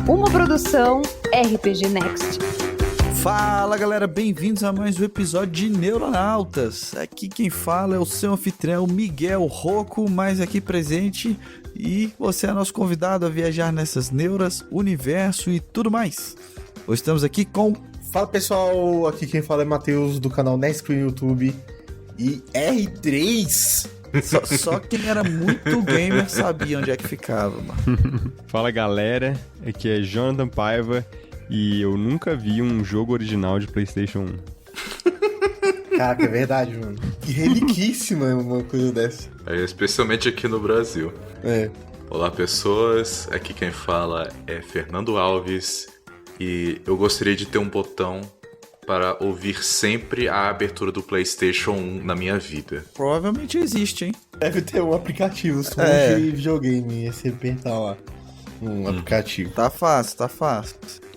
Uma produção RPG Next. Fala galera, bem-vindos a mais um episódio de Neuronautas. Aqui quem fala é o seu anfitrião Miguel Rocco, mais aqui presente. E você é nosso convidado a viajar nessas neuras, universo e tudo mais. Hoje estamos aqui com... Fala pessoal, aqui quem fala é Matheus do canal Nescreen YouTube. E R3... Só quem era muito gamer sabia onde é que ficava, mano. Fala galera, aqui é Jonathan Paiva e eu nunca vi um jogo original de PlayStation 1. Caraca, é verdade, mano. Que reliquíssima uma coisa dessa. Especialmente aqui no Brasil. É. Olá pessoas, aqui quem fala é Fernando Alves e eu gostaria de ter um botão para ouvir sempre a abertura do PlayStation 1 na minha vida. Provavelmente existe, hein? Deve ter um aplicativo, som de videogame, você apertar lá. Um aplicativo. Tá fácil.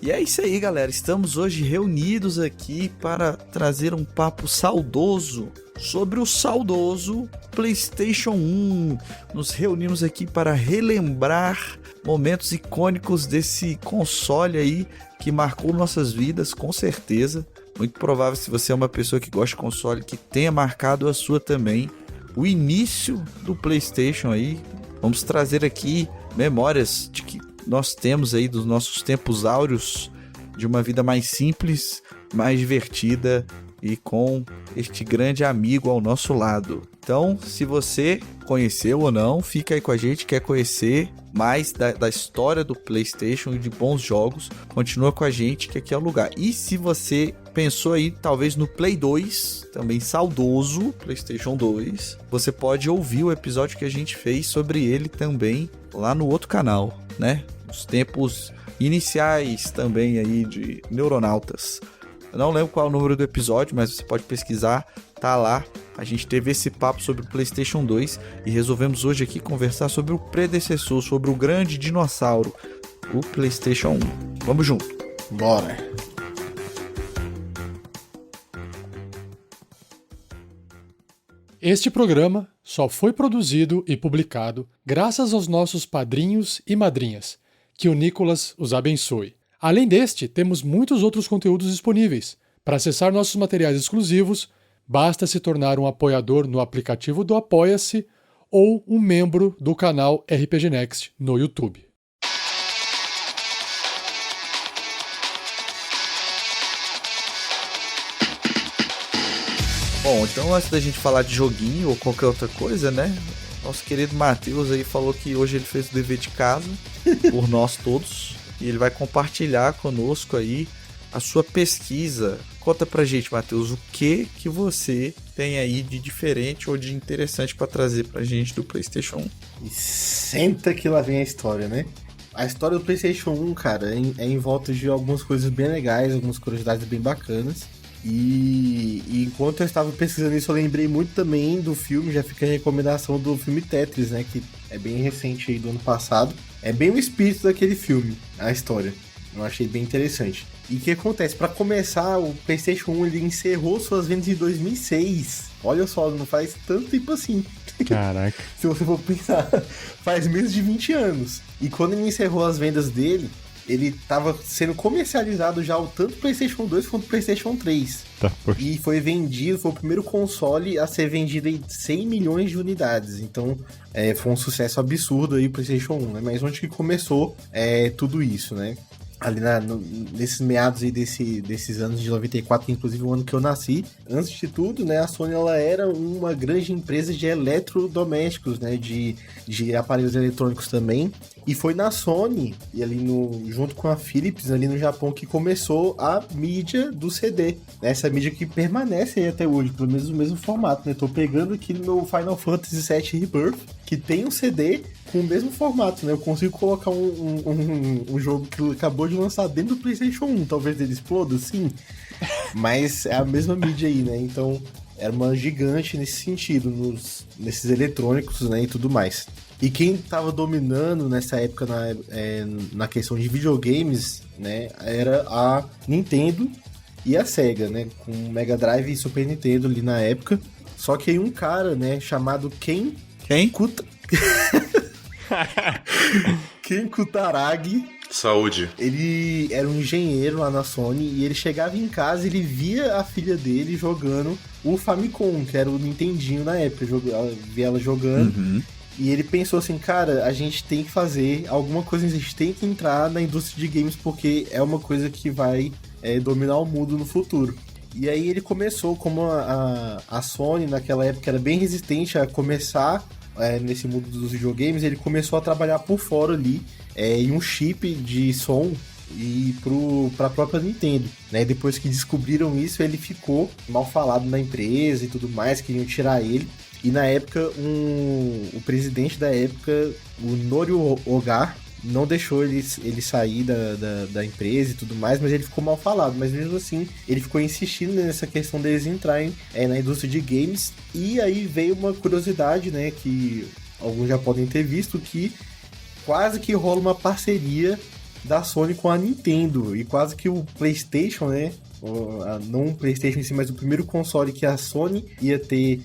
E é isso aí, galera. Estamos hoje reunidos aqui para trazer um papo saudoso sobre o saudoso PlayStation 1. Nos reunimos aqui para relembrar momentos icônicos desse console aí que marcou nossas vidas, com certeza. Muito provável, se você é uma pessoa que gosta de console, que tenha marcado a sua também. O início do PlayStation aí. Vamos trazer aqui memórias de que nós temos aí dos nossos tempos áureos, de uma vida mais simples, mais divertida e com este grande amigo ao nosso lado. Então, se você conheceu ou não, fica aí com a gente, quer conhecer mais da história do PlayStation e de bons jogos, continua com a gente que aqui é o lugar. E se você pensou aí talvez no Play 2, também saudoso, PlayStation 2, você pode ouvir o episódio que a gente fez sobre ele também lá no outro canal, né? Os tempos iniciais também aí de Neuronautas. Eu não lembro qual é o número do episódio, mas você pode pesquisar, tá lá. A gente teve esse papo sobre o PlayStation 2 e resolvemos hoje aqui conversar sobre o predecessor, sobre o grande dinossauro, o PlayStation 1. Vamos junto. Bora. Este programa só foi produzido e publicado graças aos nossos padrinhos e madrinhas. Que o Nicolas os abençoe. Além deste, temos muitos outros conteúdos disponíveis. Para acessar nossos materiais exclusivos, basta se tornar um apoiador no aplicativo do Apoia-se ou um membro do canal RPG Next no YouTube. Bom, então antes da gente falar de joguinho ou qualquer outra coisa, né? Nosso querido Matheus aí falou que hoje ele fez o dever de casa por nós todos. E ele vai compartilhar conosco aí a sua pesquisa. Conta pra gente, Matheus, o que você tem aí de diferente ou de interessante pra trazer pra gente do PlayStation 1. E senta que lá vem a história, né? A história do PlayStation 1, cara, é em volta de algumas coisas bem legais, algumas curiosidades bem bacanas. E enquanto eu estava pesquisando isso, eu lembrei muito também do filme, já fica a recomendação do filme Tetris, né? Que é bem recente aí do ano passado. É bem o espírito daquele filme, a história. Eu achei bem interessante. E o que acontece? Para começar, o PlayStation 1 ele encerrou suas vendas em 2006. Olha só, não faz tanto tempo assim. Caraca. Se você for pensar, faz menos de 20 anos. E quando ele encerrou as vendas dele, ele estava sendo comercializado já o tanto PlayStation 2 quanto PlayStation 3. Tá, poxa. E foi vendido, foi o primeiro console a ser vendido em 100 milhões de unidades. Então, foi um sucesso absurdo aí o PlayStation 1, né? Mas onde que começou tudo isso, né? Ali nesses meados aí desses anos de 94, inclusive o ano que eu nasci. Antes de tudo, né, a Sony ela era uma grande empresa de eletrodomésticos, né, de aparelhos eletrônicos também. E foi na Sony, e ali junto com a Philips, ali no Japão, que começou a mídia do CD. Essa mídia que permanece aí até hoje, pelo menos no mesmo formato, né? Tô pegando aqui no meu Final Fantasy VII Rebirth, que tem um CD com o mesmo formato, né? Eu consigo colocar um jogo que acabou de lançar dentro do PlayStation 1. Talvez ele exploda, sim. Mas é a mesma mídia aí, né? Então, era uma gigante nesse sentido, nesses eletrônicos, né? E tudo mais. E quem tava dominando nessa época na questão de videogames, né? Era a Nintendo e a Sega, né? Com Mega Drive e Super Nintendo ali na época. Só que aí um cara, né? Chamado Ken Kutaragi. Saúde. Ele era um engenheiro lá na Sony e ele chegava em casa e ele via a filha dele jogando o Famicom, que era o Nintendinho na época, via ela jogando. E ele pensou assim, cara, a gente tem que fazer alguma coisa, a gente tem que entrar na indústria de games porque é uma coisa que vai dominar o mundo no futuro. E aí ele começou, como a Sony naquela época era bem resistente a começar nesse mundo dos videogames, ele começou a trabalhar por fora ali em um chip de som e para a própria Nintendo, né? Depois que descobriram isso, ele ficou mal falado na empresa e tudo mais, queriam tirar ele. E na época, o presidente da época, o Norio Ogar, não deixou ele sair da empresa e tudo mais, mas ele ficou mal falado. Mas mesmo assim, ele ficou insistindo nessa questão deles entrarem na indústria de games. E aí veio uma curiosidade, né, que alguns já podem ter visto, que quase que rola uma parceria da Sony com a Nintendo. E quase que o PlayStation, né, não o PlayStation em si, mas o primeiro console que a Sony ia ter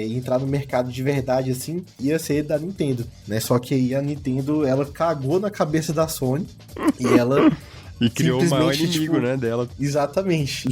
entrar no mercado de verdade, assim, ia ser da Nintendo, né? Só que aí a Nintendo, ela cagou na cabeça da Sony e ela... E criou o maior inimigo, né, dela. Exatamente.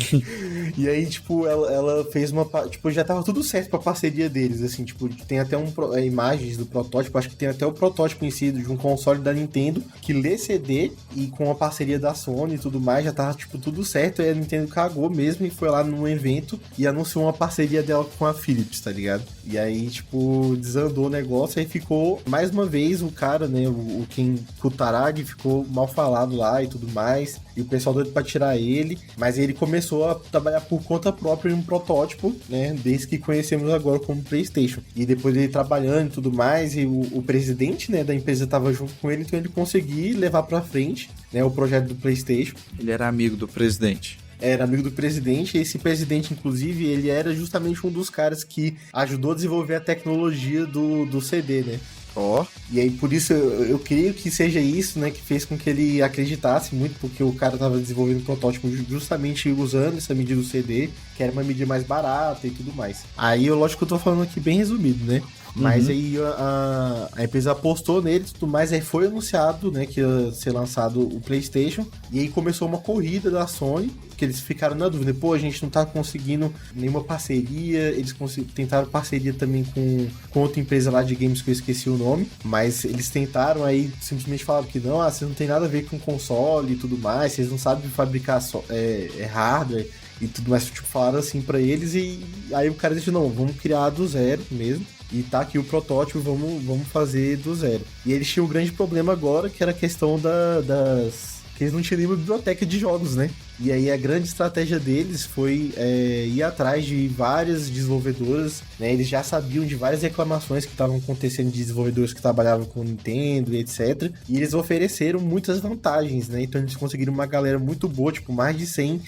E aí, tipo, ela fez uma... Tipo, já tava tudo certo pra parceria deles, assim, tipo, tem até imagens do protótipo, acho que tem até o protótipo em si de um console da Nintendo que lê CD e com a parceria da Sony e tudo mais, já tava, tipo, tudo certo, aí a Nintendo cagou mesmo e foi lá num evento e anunciou uma parceria dela com a Philips, tá ligado? E aí, tipo, desandou o negócio, aí ficou, mais uma vez, o cara, né, o Ken Kutaragi ficou mal falado lá e tudo mais, e o pessoal doido pra tirar ele, mas ele começou a trabalhar por conta própria em um protótipo, né, desde que conhecemos agora como PlayStation. E depois ele trabalhando e tudo mais, e o presidente, né, da empresa tava junto com ele, então ele conseguiu levar pra frente, né, o projeto do PlayStation. Ele era amigo do presidente. Era amigo do presidente, e esse presidente, inclusive, ele era justamente um dos caras que ajudou a desenvolver a tecnologia do CD, né? Ó. E aí, por isso, eu creio que seja isso, né, que fez com que ele acreditasse muito, porque o cara tava desenvolvendo um protótipo justamente usando essa medida do CD, que era uma medida mais barata e tudo mais. Aí, lógico que eu tô falando aqui bem resumido, né? Mas aí a empresa apostou nele e tudo mais, aí foi anunciado, né, que ia ser lançado o PlayStation, e aí começou uma corrida da Sony, que eles ficaram na dúvida, pô, a gente não tá conseguindo nenhuma parceria, eles tentaram parceria também com outra empresa lá de games que eu esqueci o nome, mas eles tentaram, aí simplesmente falaram que não, vocês não tem nada a ver com console e tudo mais, vocês não sabem fabricar hardware e tudo mais, tipo, falaram assim pra eles, e aí o cara disse, não, vamos criar do zero mesmo. E tá aqui o protótipo, vamos fazer do zero. E eles tinham um grande problema agora, que era a questão que eles não tinham nenhuma biblioteca de jogos, né? E aí a grande estratégia deles foi ir atrás de várias desenvolvedoras, né? Eles já sabiam de várias reclamações que estavam acontecendo de desenvolvedores que trabalhavam com Nintendo e etc. E eles ofereceram muitas vantagens, né? Então eles conseguiram uma galera muito boa, tipo mais de 100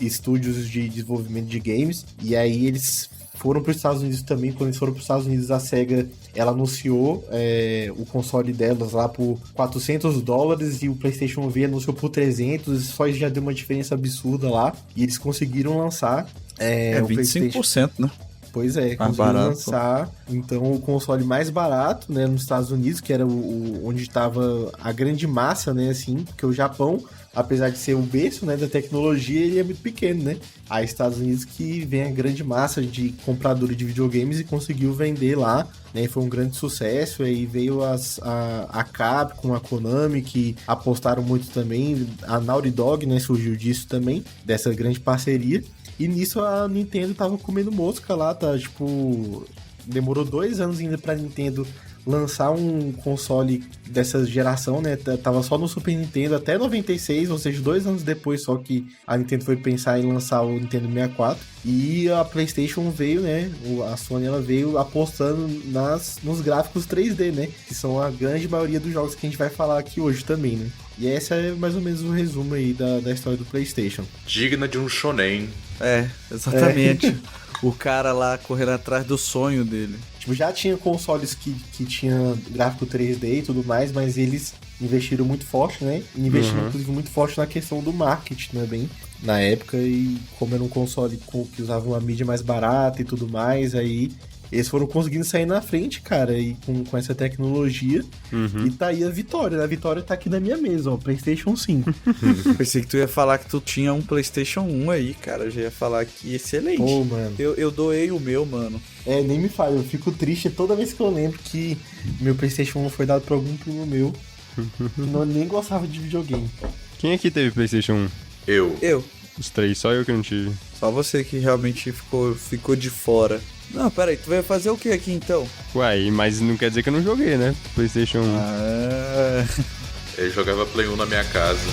estúdios de desenvolvimento de games. E aí eles foram para os Estados Unidos também. Quando eles foram para os Estados Unidos, a SEGA, ela anunciou o console delas lá por $400 e o PlayStation V anunciou por 300. Só isso já deu uma diferença absurda lá. E eles conseguiram lançar o 25%, né? Pois é, conseguiram lançar então o console mais barato, né, nos Estados Unidos, que era onde estava a grande massa, né, assim, porque o Japão, apesar de ser o berço, né, da tecnologia, ele é muito pequeno, né? Aí Estados Unidos que vem a grande massa de compradores de videogames e conseguiu vender lá, né? Foi um grande sucesso. Aí veio a Capcom, a Konami, que apostaram muito também. A Naughty Dog, né, surgiu disso também, dessa grande parceria. E nisso a Nintendo tava comendo mosca lá, tá? Tipo, demorou 2 anos ainda pra Nintendo lançar um console dessa geração, né? Tava só no Super Nintendo até 96, ou seja, 2 anos depois só que a Nintendo foi pensar em lançar o Nintendo 64. E a PlayStation veio, né? A Sony, ela veio apostando nos gráficos 3D, né? Que são a grande maioria dos jogos que a gente vai falar aqui hoje também, né? E esse é mais ou menos o resumo aí da história do PlayStation. Digna de um shonen. Exatamente. O cara lá correndo atrás do sonho dele. Tipo, já tinha consoles que tinha gráfico 3D e tudo mais, mas eles investiram muito forte, né? Investiram, inclusive, muito forte na questão do marketing também, na época. E como era um console que usava uma mídia mais barata e tudo mais, aí eles foram conseguindo sair na frente, cara, e com essa tecnologia. E tá aí a vitória, né? A vitória tá aqui na minha mesa, ó, PlayStation 5. Pensei que tu ia falar que tu tinha um PlayStation 1 aí, cara. Eu já ia falar que excelente. Pô, mano. Eu doei o meu, mano. Nem me fale, eu fico triste toda vez que eu lembro que meu PlayStation 1 foi dado pra algum primo meu que nem gostava de videogame. Quem aqui teve PlayStation 1? Eu. Os três, só eu que não tive. Só você que realmente ficou de fora. Não, peraí, tu vai fazer o que aqui então? Uai, mas não quer dizer que eu não joguei, né? PlayStation 1. Ah, Eu jogava Play 1 na minha casa.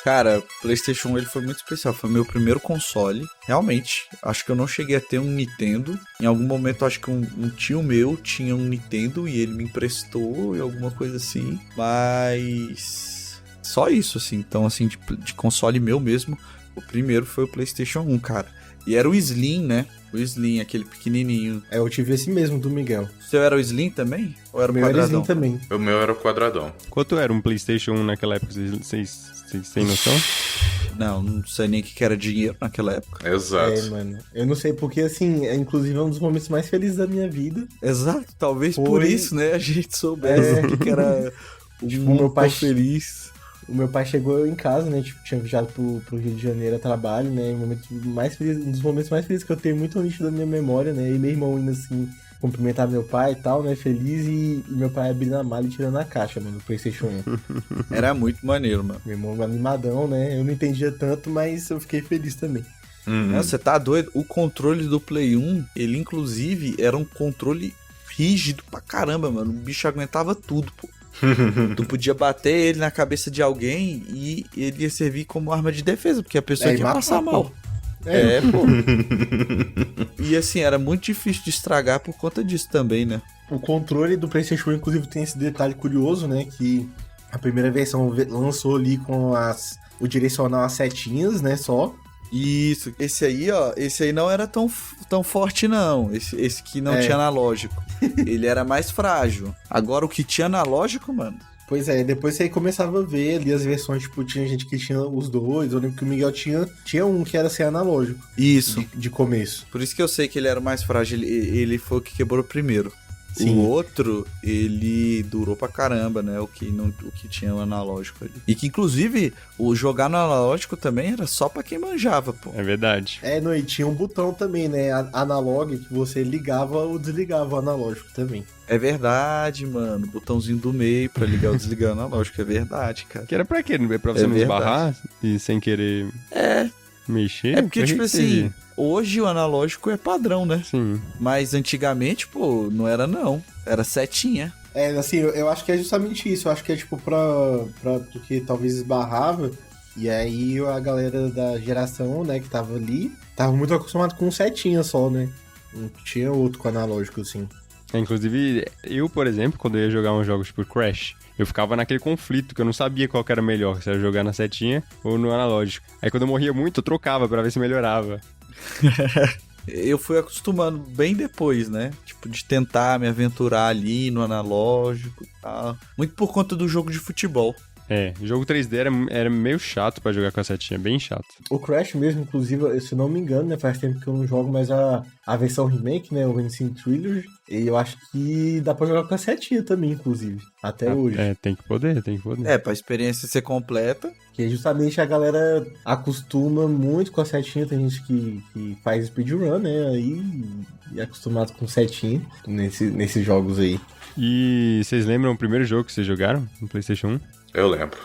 cara, PlayStation 1 ele foi muito especial. Foi meu primeiro console. Realmente, acho que eu não cheguei a ter um Nintendo. Em algum momento, acho que um tio meu tinha um Nintendo e ele me emprestou e alguma coisa assim. Mas só isso, assim. Então, assim, de console meu mesmo, o primeiro foi o PlayStation 1, cara. E era o Slim, né? O Slim, aquele pequenininho. Eu tive esse mesmo do Miguel. O seu era o Slim também? Ou era o Meu era quadradão? Slim também. O meu era o quadradão. Quanto era um PlayStation 1 naquela época? Vocês têm noção? Não sei nem o que era dinheiro naquela época. Exato. Mano. Eu não sei porque, assim, inclusive é um dos momentos mais felizes da minha vida. Exato, talvez Foi. por isso, né? A gente soubesse o que era Tipo, um meu pai feliz. O meu pai chegou em casa, né? Tipo, tinha viajado pro Rio de Janeiro a trabalho, né? Um dos momentos mais felizes que eu tenho muito nítido da minha memória, né? E meu irmão indo assim, cumprimentar meu pai e tal, né? Feliz e meu pai abrindo a mala e tirando a caixa, mano, do PlayStation 1. Era muito maneiro, mano. Meu irmão animadão, né? Eu não entendia tanto, mas eu fiquei feliz também. Não, você tá doido? O controle do Play 1, ele inclusive era um controle rígido pra caramba, mano. O bicho aguentava tudo, pô. Tu podia bater ele na cabeça de alguém e ele ia servir como arma de defesa, porque a pessoa ia passar mal. Pô. Pô. E assim, era muito difícil de estragar por conta disso também, né? O controle do PlayStation 1, inclusive, tem esse detalhe curioso, né? Que a primeira versão lançou ali com o direcional às setinhas, né? Só. Isso, esse aí não era tão forte não, esse que não tinha analógico, ele era mais frágil. Agora o que tinha analógico, mano... Pois é, depois você começava a ver ali as versões, tipo, tinha gente que tinha os dois, eu lembro que o Miguel tinha um que era sem analógico. Isso. De começo. Por isso que eu sei que ele era o mais frágil, ele foi o que quebrou primeiro. Sim. O outro, ele durou pra caramba, né? O que tinha o analógico ali. E que, inclusive, o jogar no analógico também era só pra quem manjava, pô. É verdade. E tinha um botão também, né? Analog, que você ligava ou desligava o analógico também. É verdade, mano. Botãozinho do meio pra ligar ou desligar o analógico. É verdade, cara. Que era pra quê? Pra você não verdade. esbarrar e sem querer mexer? É porque, Pra que tipo que assim, servia? hoje o analógico é padrão, né? Sim. Mas antigamente, pô, não era não. Era setinha. Assim, eu acho que é justamente isso. Eu acho que é tipo porque talvez esbarrava. E aí a galera da geração, né, que tava ali, tava muito acostumado com setinha só, né? Não tinha outro com analógico, assim. Inclusive, eu, por exemplo, quando eu ia jogar uns jogos tipo Crash, eu ficava naquele conflito, que eu não sabia qual que era melhor, se era jogar na setinha ou no analógico. Aí quando eu morria muito, eu trocava pra ver se melhorava. Eu fui acostumando bem depois, né? Tipo, de tentar me aventurar ali no analógico e tal. Muito por conta do jogo de futebol. Jogo 3D era meio chato pra jogar com a setinha, bem chato. O Crash mesmo, inclusive, se não me engano, né, faz tempo que eu não jogo, mas a versão remake, né, o Racing Trilogy, eu acho que dá pra jogar com a setinha também, inclusive, até hoje. Tem que poder. Pra experiência ser completa. Que justamente a galera acostuma muito com a setinha, tem gente que faz speedrun, né, aí, e é acostumado com setinha nesses jogos aí. E vocês lembram o primeiro jogo que vocês jogaram no PlayStation 1? Eu lembro.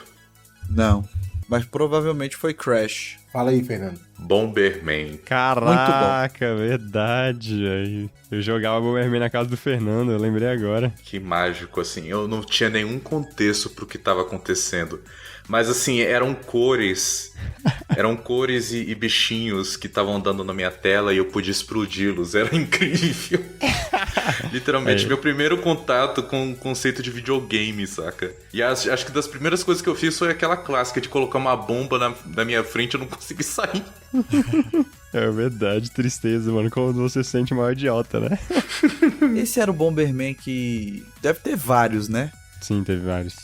Não. Mas provavelmente foi Crash. Fala aí, Fernando. Bomberman. Caraca, verdade. Aí eu jogava Bomberman na casa do Fernando, eu lembrei agora. Que mágico, assim. Eu não tinha nenhum contexto pro que estava acontecendo. Mas, assim, eram cores e bichinhos que estavam andando na minha tela e eu podia explodi-los. Era incrível. Literalmente, meu primeiro contato com o conceito de videogame, saca? E acho que das primeiras coisas que eu fiz foi aquela clássica de colocar uma bomba na minha frente e eu não consegui sair. É verdade, tristeza, mano. Como você se sente maior idiota, né? Esse era o Bomberman que... Deve ter vários, né? Sim, teve vários.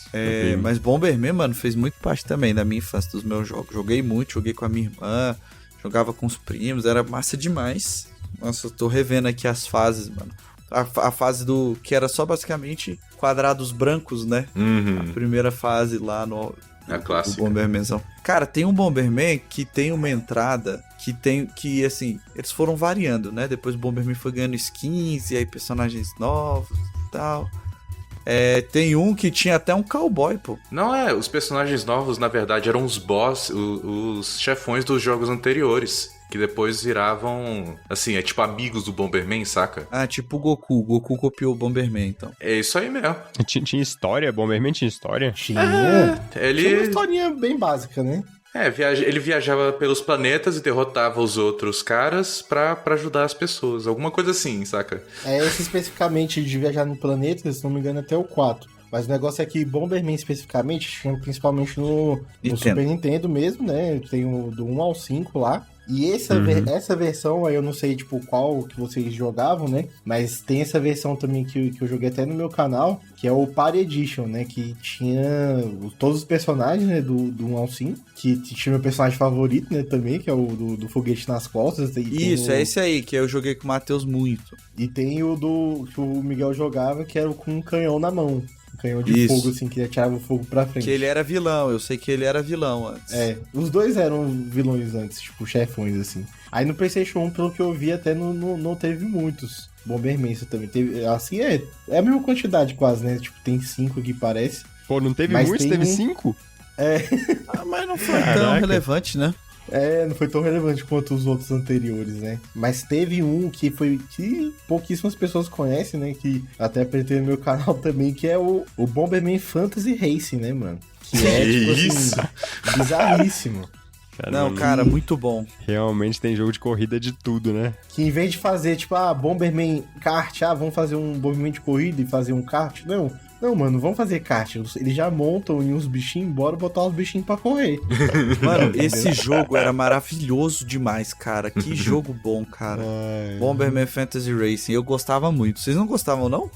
Mas Bomberman, mano, fez muito parte também da minha infância, dos meus jogos. Joguei muito, joguei com a minha irmã, jogava com os primos, era massa demais. Nossa, eu tô revendo aqui as fases, mano. A fase do... que era só basicamente quadrados brancos, né? A primeira fase lá no... A clássica. O Bombermanzão. Cara, tem um Bomberman que tem uma entrada que, assim, eles foram variando, né? Depois o Bomberman foi ganhando skins e aí personagens novos e tal. Tem um que tinha até um cowboy, pô. Não, os personagens novos, na verdade, eram os boss, os chefões dos jogos anteriores. Que depois viravam, assim, tipo amigos do Bomberman, saca? Ah, tipo o Goku. O Goku copiou o Bomberman, então. É isso aí mesmo. Tinha história? Bomberman tinha história? Tinha. Ele... Tinha uma historinha bem básica, né? Ele viajava pelos planetas e derrotava os outros caras pra ajudar as pessoas. Alguma coisa assim, saca? Esse especificamente de viajar no planeta, se não me engano, até o 4. Mas o negócio é que Bomberman especificamente tinha principalmente no Super Nintendo mesmo, né? Tem o do 1 ao 5 lá. E essa versão, aí eu não sei, tipo, qual que vocês jogavam, né? Mas tem essa versão também que eu joguei até no meu canal, que é o Party Edition, né? Que tinha todos os personagens, né? Do 1 ao 5. Que tinha meu personagem favorito, né? Também, que é o do foguete nas costas. Isso, é esse aí, que eu joguei com o Matheus muito. E tem o que o Miguel jogava, que era com um canhão na mão. Um canhão de fogo, assim, que atirava o fogo pra frente. Que ele era vilão, eu sei que ele era vilão antes. Os dois eram vilões antes, tipo, chefões, assim. Aí no PlayStation 1, pelo que eu vi, até não teve muitos. Bomberman também teve, assim, é a mesma quantidade quase, né? Tipo, tem 5 aqui, parece. Pô, não teve Mas muitos? Teve 5? Mas não foi tão relevante, né? Não foi tão relevante quanto os outros anteriores, né? Mas teve um que pouquíssimas pessoas conhecem, né? Que até apresentei no meu canal também, que é o Bomberman Fantasy Racing, né, mano? Que é, tipo isso? assim, bizarríssimo. Cara, muito bom. Realmente tem jogo de corrida de tudo, né? Que em vez de fazer, tipo, Bomberman kart, vamos fazer um Bomberman de corrida e fazer um kart, Não, mano, vamos fazer kart. Eles já montam em uns bichinhos, bora botar os bichinhos pra correr. Mano, esse jogo era maravilhoso demais, cara. Que jogo bom, cara. Bomberman Fantasy Racing. Eu gostava muito. Vocês não gostavam, não?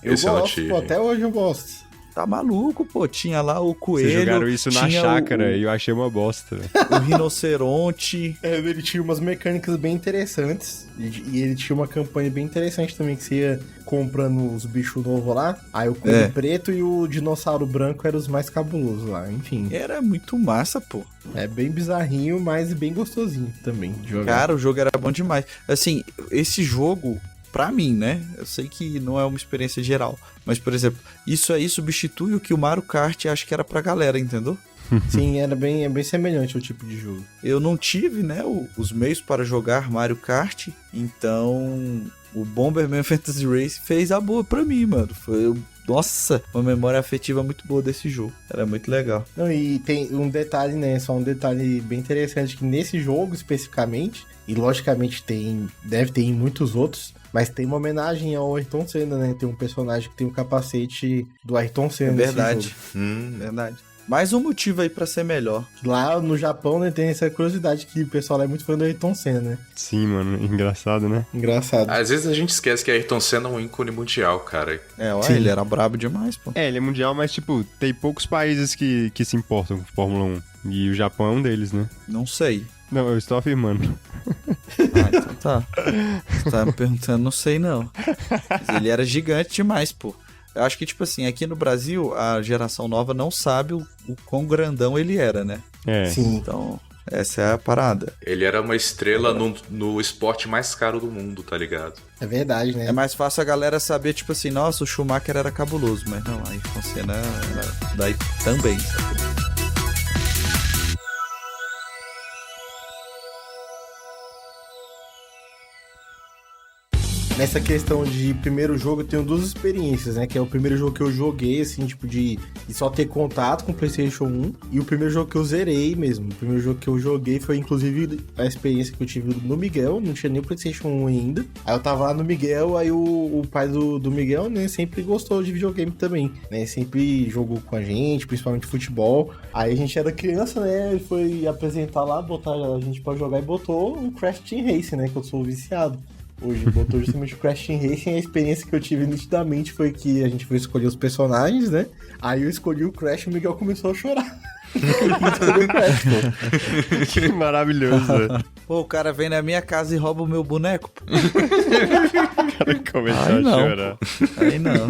Eu gosto, pô, até hoje eu gosto. Tá maluco, pô. Tinha lá o coelho. Vocês jogaram isso na chácara e eu achei uma bosta. O rinoceronte. Ele tinha umas mecânicas bem interessantes. E ele tinha uma campanha bem interessante também, que você ia comprando os bichos novos lá. Aí o coelho preto e o dinossauro branco eram os mais cabulosos lá, enfim. Era muito massa, pô. É bem bizarrinho, mas bem gostosinho também de jogar. Cara, o jogo era bom demais. Assim, esse jogo... Pra mim, né? Eu sei que não é uma experiência geral. Mas, por exemplo, isso aí substitui o que o Mario Kart acho que era pra galera, entendeu? Sim, é bem semelhante ao tipo de jogo. Eu não tive, né, os meios para jogar Mario Kart. Então, o Bomberman Fantasy Race fez a boa pra mim, mano. Nossa, uma memória afetiva muito boa desse jogo. Era muito legal. Não, e tem um detalhe, né? Só um detalhe bem interessante, que nesse jogo especificamente, e logicamente deve ter em muitos outros, mas tem uma homenagem ao Ayrton Senna, né? Tem um personagem que tem o capacete do Ayrton Senna. É verdade. Verdade. Mais um motivo aí pra ser melhor. Lá no Japão, né, tem essa curiosidade que o pessoal é muito fã do Ayrton Senna, né? Sim, mano. Engraçado, né? Engraçado. Às vezes a gente esquece que Ayrton Senna é um ícone mundial, cara. Olha, ele era brabo demais, pô. Ele é mundial, mas, tipo, tem poucos países que se importam com Fórmula 1. E o Japão é um deles, né? Não sei. Não, eu estou afirmando. Então tá. Você tá me perguntando, não sei não. Mas ele era gigante demais, pô. Eu acho que, tipo assim, aqui no Brasil, a geração nova não sabe o quão grandão ele era, né? Sim. Então, essa é a parada. Ele era uma estrela no esporte mais caro do mundo, tá ligado? É verdade, né? É mais fácil a galera saber, tipo assim, nossa, o Schumacher era cabuloso, mas não, a Ayrton Senna era daí também, sabe? Nessa questão de primeiro jogo, eu tenho duas experiências, né? Que é o primeiro jogo que eu joguei, assim, tipo, de só ter contato com o PlayStation 1. E o primeiro jogo que eu zerei mesmo. O primeiro jogo que eu joguei foi, inclusive, a experiência que eu tive no Miguel. Não tinha nem o PlayStation 1 ainda. Aí eu tava lá no Miguel, aí o pai do Miguel, né? Sempre gostou de videogame também, né? Sempre jogou com a gente, principalmente futebol. Aí a gente era criança, né? Ele foi apresentar lá, botar a gente pra jogar e botou o Crash Team Racing, né? Que eu sou viciado. Hoje botou justamente o Crash Team Racing. A experiência que eu tive nitidamente foi que a gente foi escolher os personagens, né? Aí eu escolhi o Crash e o Miguel começou a chorar. Escolhi o Crash, pô. Que maravilhoso. Pô, o cara vem na minha casa e rouba o meu boneco, pô. O cara começou Ai, a não. chorar. Aí não.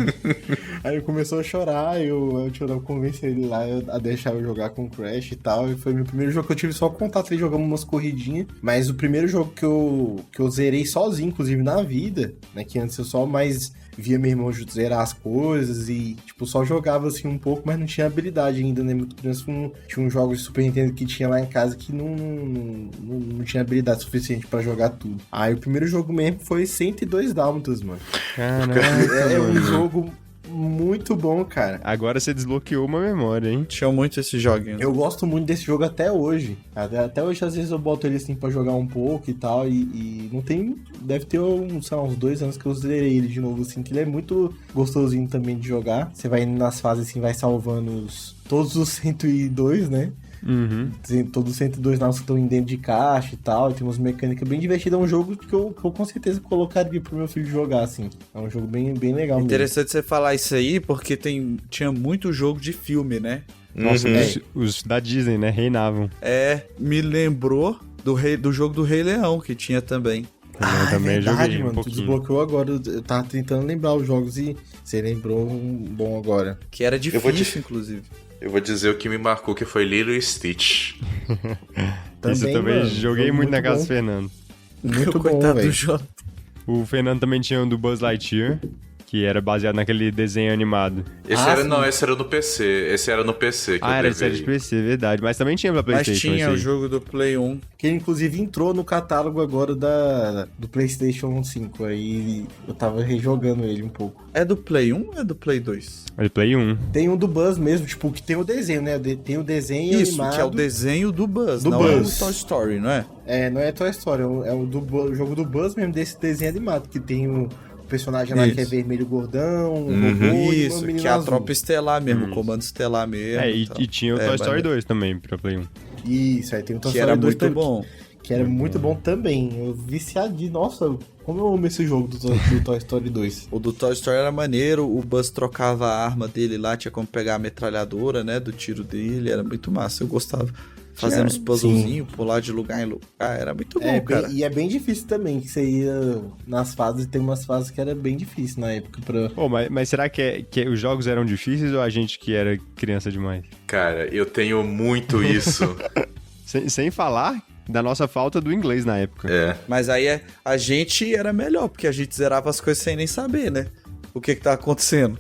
Aí ele começou a chorar, eu convenci ele lá a deixar eu jogar com o Crash e tal. E foi meu primeiro jogo que eu tive só contato, ele jogamos umas corridinhas. Mas o primeiro jogo que eu zerei sozinho, inclusive na vida, né? Que antes eu só mais via meu irmão zerar as coisas e, tipo, só jogava assim um pouco, mas não tinha habilidade ainda, né? Muito criança, tinha uns jogos de Super Nintendo que tinha lá em casa que não tinha habilidade suficiente pra jogar tudo. Aí o primeiro jogo mesmo foi 102 Dálmatas, mano. Caraca, É um mano. jogo muito bom, cara. Agora você desbloqueou uma memória, hein? Tinha muito esse joguinho. Eu gosto muito desse jogo até hoje. Até hoje, às vezes, eu boto ele assim pra jogar um pouco e tal. E não tem. Deve ter sei lá, uns 2 anos que eu zerei ele de novo, assim. Que ele é muito gostosinho também de jogar. Você vai indo nas fases assim, vai salvando todos os 102, né? Uhum. Todos os 102 naus que estão dentro de caixa e tal. E tem umas mecânicas bem divertidas. É um jogo que eu com certeza colocaria pro meu filho jogar, assim. É um jogo bem, bem legal mesmo. Interessante você falar isso aí, porque tinha muito jogo de filme, né? Nossa, Uhum. os da Disney, né? Reinavam. Me lembrou do jogo do Rei Leão, que tinha também. Eu também é verdade, joguei um mano. Tu pouquinho. desbloqueou agora. Eu tava tentando lembrar os jogos e você lembrou um bom agora. Que era vou difícil, inclusive. Eu vou dizer o que me marcou, que foi Lilo e Stitch. Isso eu também mano, joguei jogo muito na casa bom. do Fernando. Muito bom, Coitado do velho. Jota. O Fernando também tinha um do Buzz Lightyear, que era baseado naquele desenho animado. Esse Ah, era, sim. não, esse era no PC. Esse era no PC que eu Era de levei. série de PC, verdade. Mas também tinha pra Mas PlayStation. tinha o esse aí. jogo do Play 1. Que ele, inclusive, entrou no catálogo agora do PlayStation 5. Aí eu tava rejogando ele um pouco. É do Play 1 ou é do Play 2? É de Play 1. Tem um do Buzz mesmo, tipo, que tem o desenho, né? Tem o desenho Isso, animado. que é o desenho do Buzz, Do não Buzz. é o Toy Story, não é? É, não é Toy Story, é o jogo do Buzz mesmo, desse desenho animado, que tem o personagem lá que é Isso. vermelho gordão, um Uhum. robô e uma Isso, menina que é a azul. tropa estelar mesmo, o comando estelar mesmo. É, e tal. tinha o É, Toy Story maneiro. 2 também pra Play 1. Isso, aí tem o Toy Que Story era 2 muito também, bom. que era muito bom também. Eu viciadinho, nossa, como eu amo esse jogo do Toy Story 2. O do Toy Story era maneiro, o Buzz trocava a arma dele lá, tinha como pegar a metralhadora, né, do tiro dele, era muito massa, eu gostava. Fazendo os puzzlezinhos, pular de lugar em lugar, era muito bom, cara. E é bem difícil também, que você ia nas fases, tem umas fases que era bem difícil na época pra... Pô, mas será que os jogos eram difíceis ou a gente que era criança demais? Cara, eu tenho muito isso. Sem falar da nossa falta do inglês na época. É. Mas aí a gente era melhor, porque a gente zerava as coisas sem nem saber, né? O que tá acontecendo.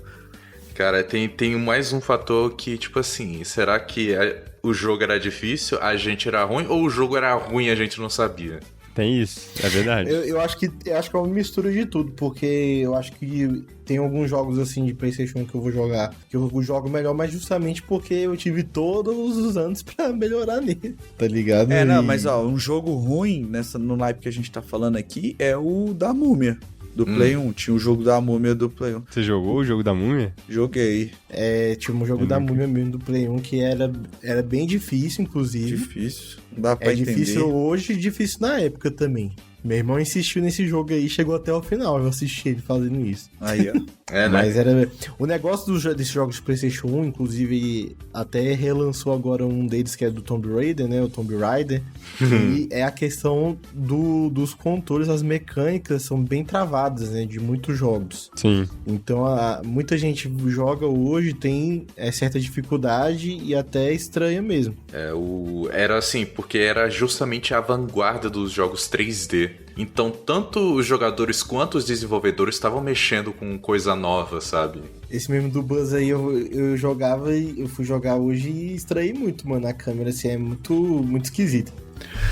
Cara, tem mais um fator que, tipo assim, será que o jogo era difícil, a gente era ruim, ou o jogo era ruim e a gente não sabia? Tem isso, é verdade. Eu acho que é uma mistura de tudo, porque eu acho que tem alguns jogos assim de PlayStation que eu vou jogar, que eu jogo melhor, mas justamente porque eu tive todos os anos pra melhorar nele, tá ligado? É, não, E- mas ó, um jogo ruim no naipe que a gente tá falando aqui é o da Múmia, do Play 1. Tinha o jogo da Múmia do Play 1. Você jogou o jogo da Múmia? Joguei. tinha um jogo da Múmia mesmo do Play 1 que era bem difícil, inclusive. Difícil. Não dá pra É entender. difícil hoje e difícil na época também. Meu irmão insistiu nesse jogo aí e chegou até o final. Eu assisti ele fazendo isso. Aí, ó. É, né? Mas era. O negócio desses jogos de PlayStation 1, inclusive, até relançou agora um deles que é do Tomb Raider, né? O Tomb Raider. E é a questão dos controles, as mecânicas são bem travadas, né? De muitos jogos. Sim. Então, muita gente joga hoje, tem certa dificuldade e até estranha mesmo. Era assim, porque era justamente a vanguarda dos jogos 3D. Então, tanto os jogadores quanto os desenvolvedores estavam mexendo com coisa nova, sabe? Esse mesmo do Buzz aí eu jogava e eu fui jogar hoje e estranhei muito, mano. A câmera assim é muito, muito esquisita.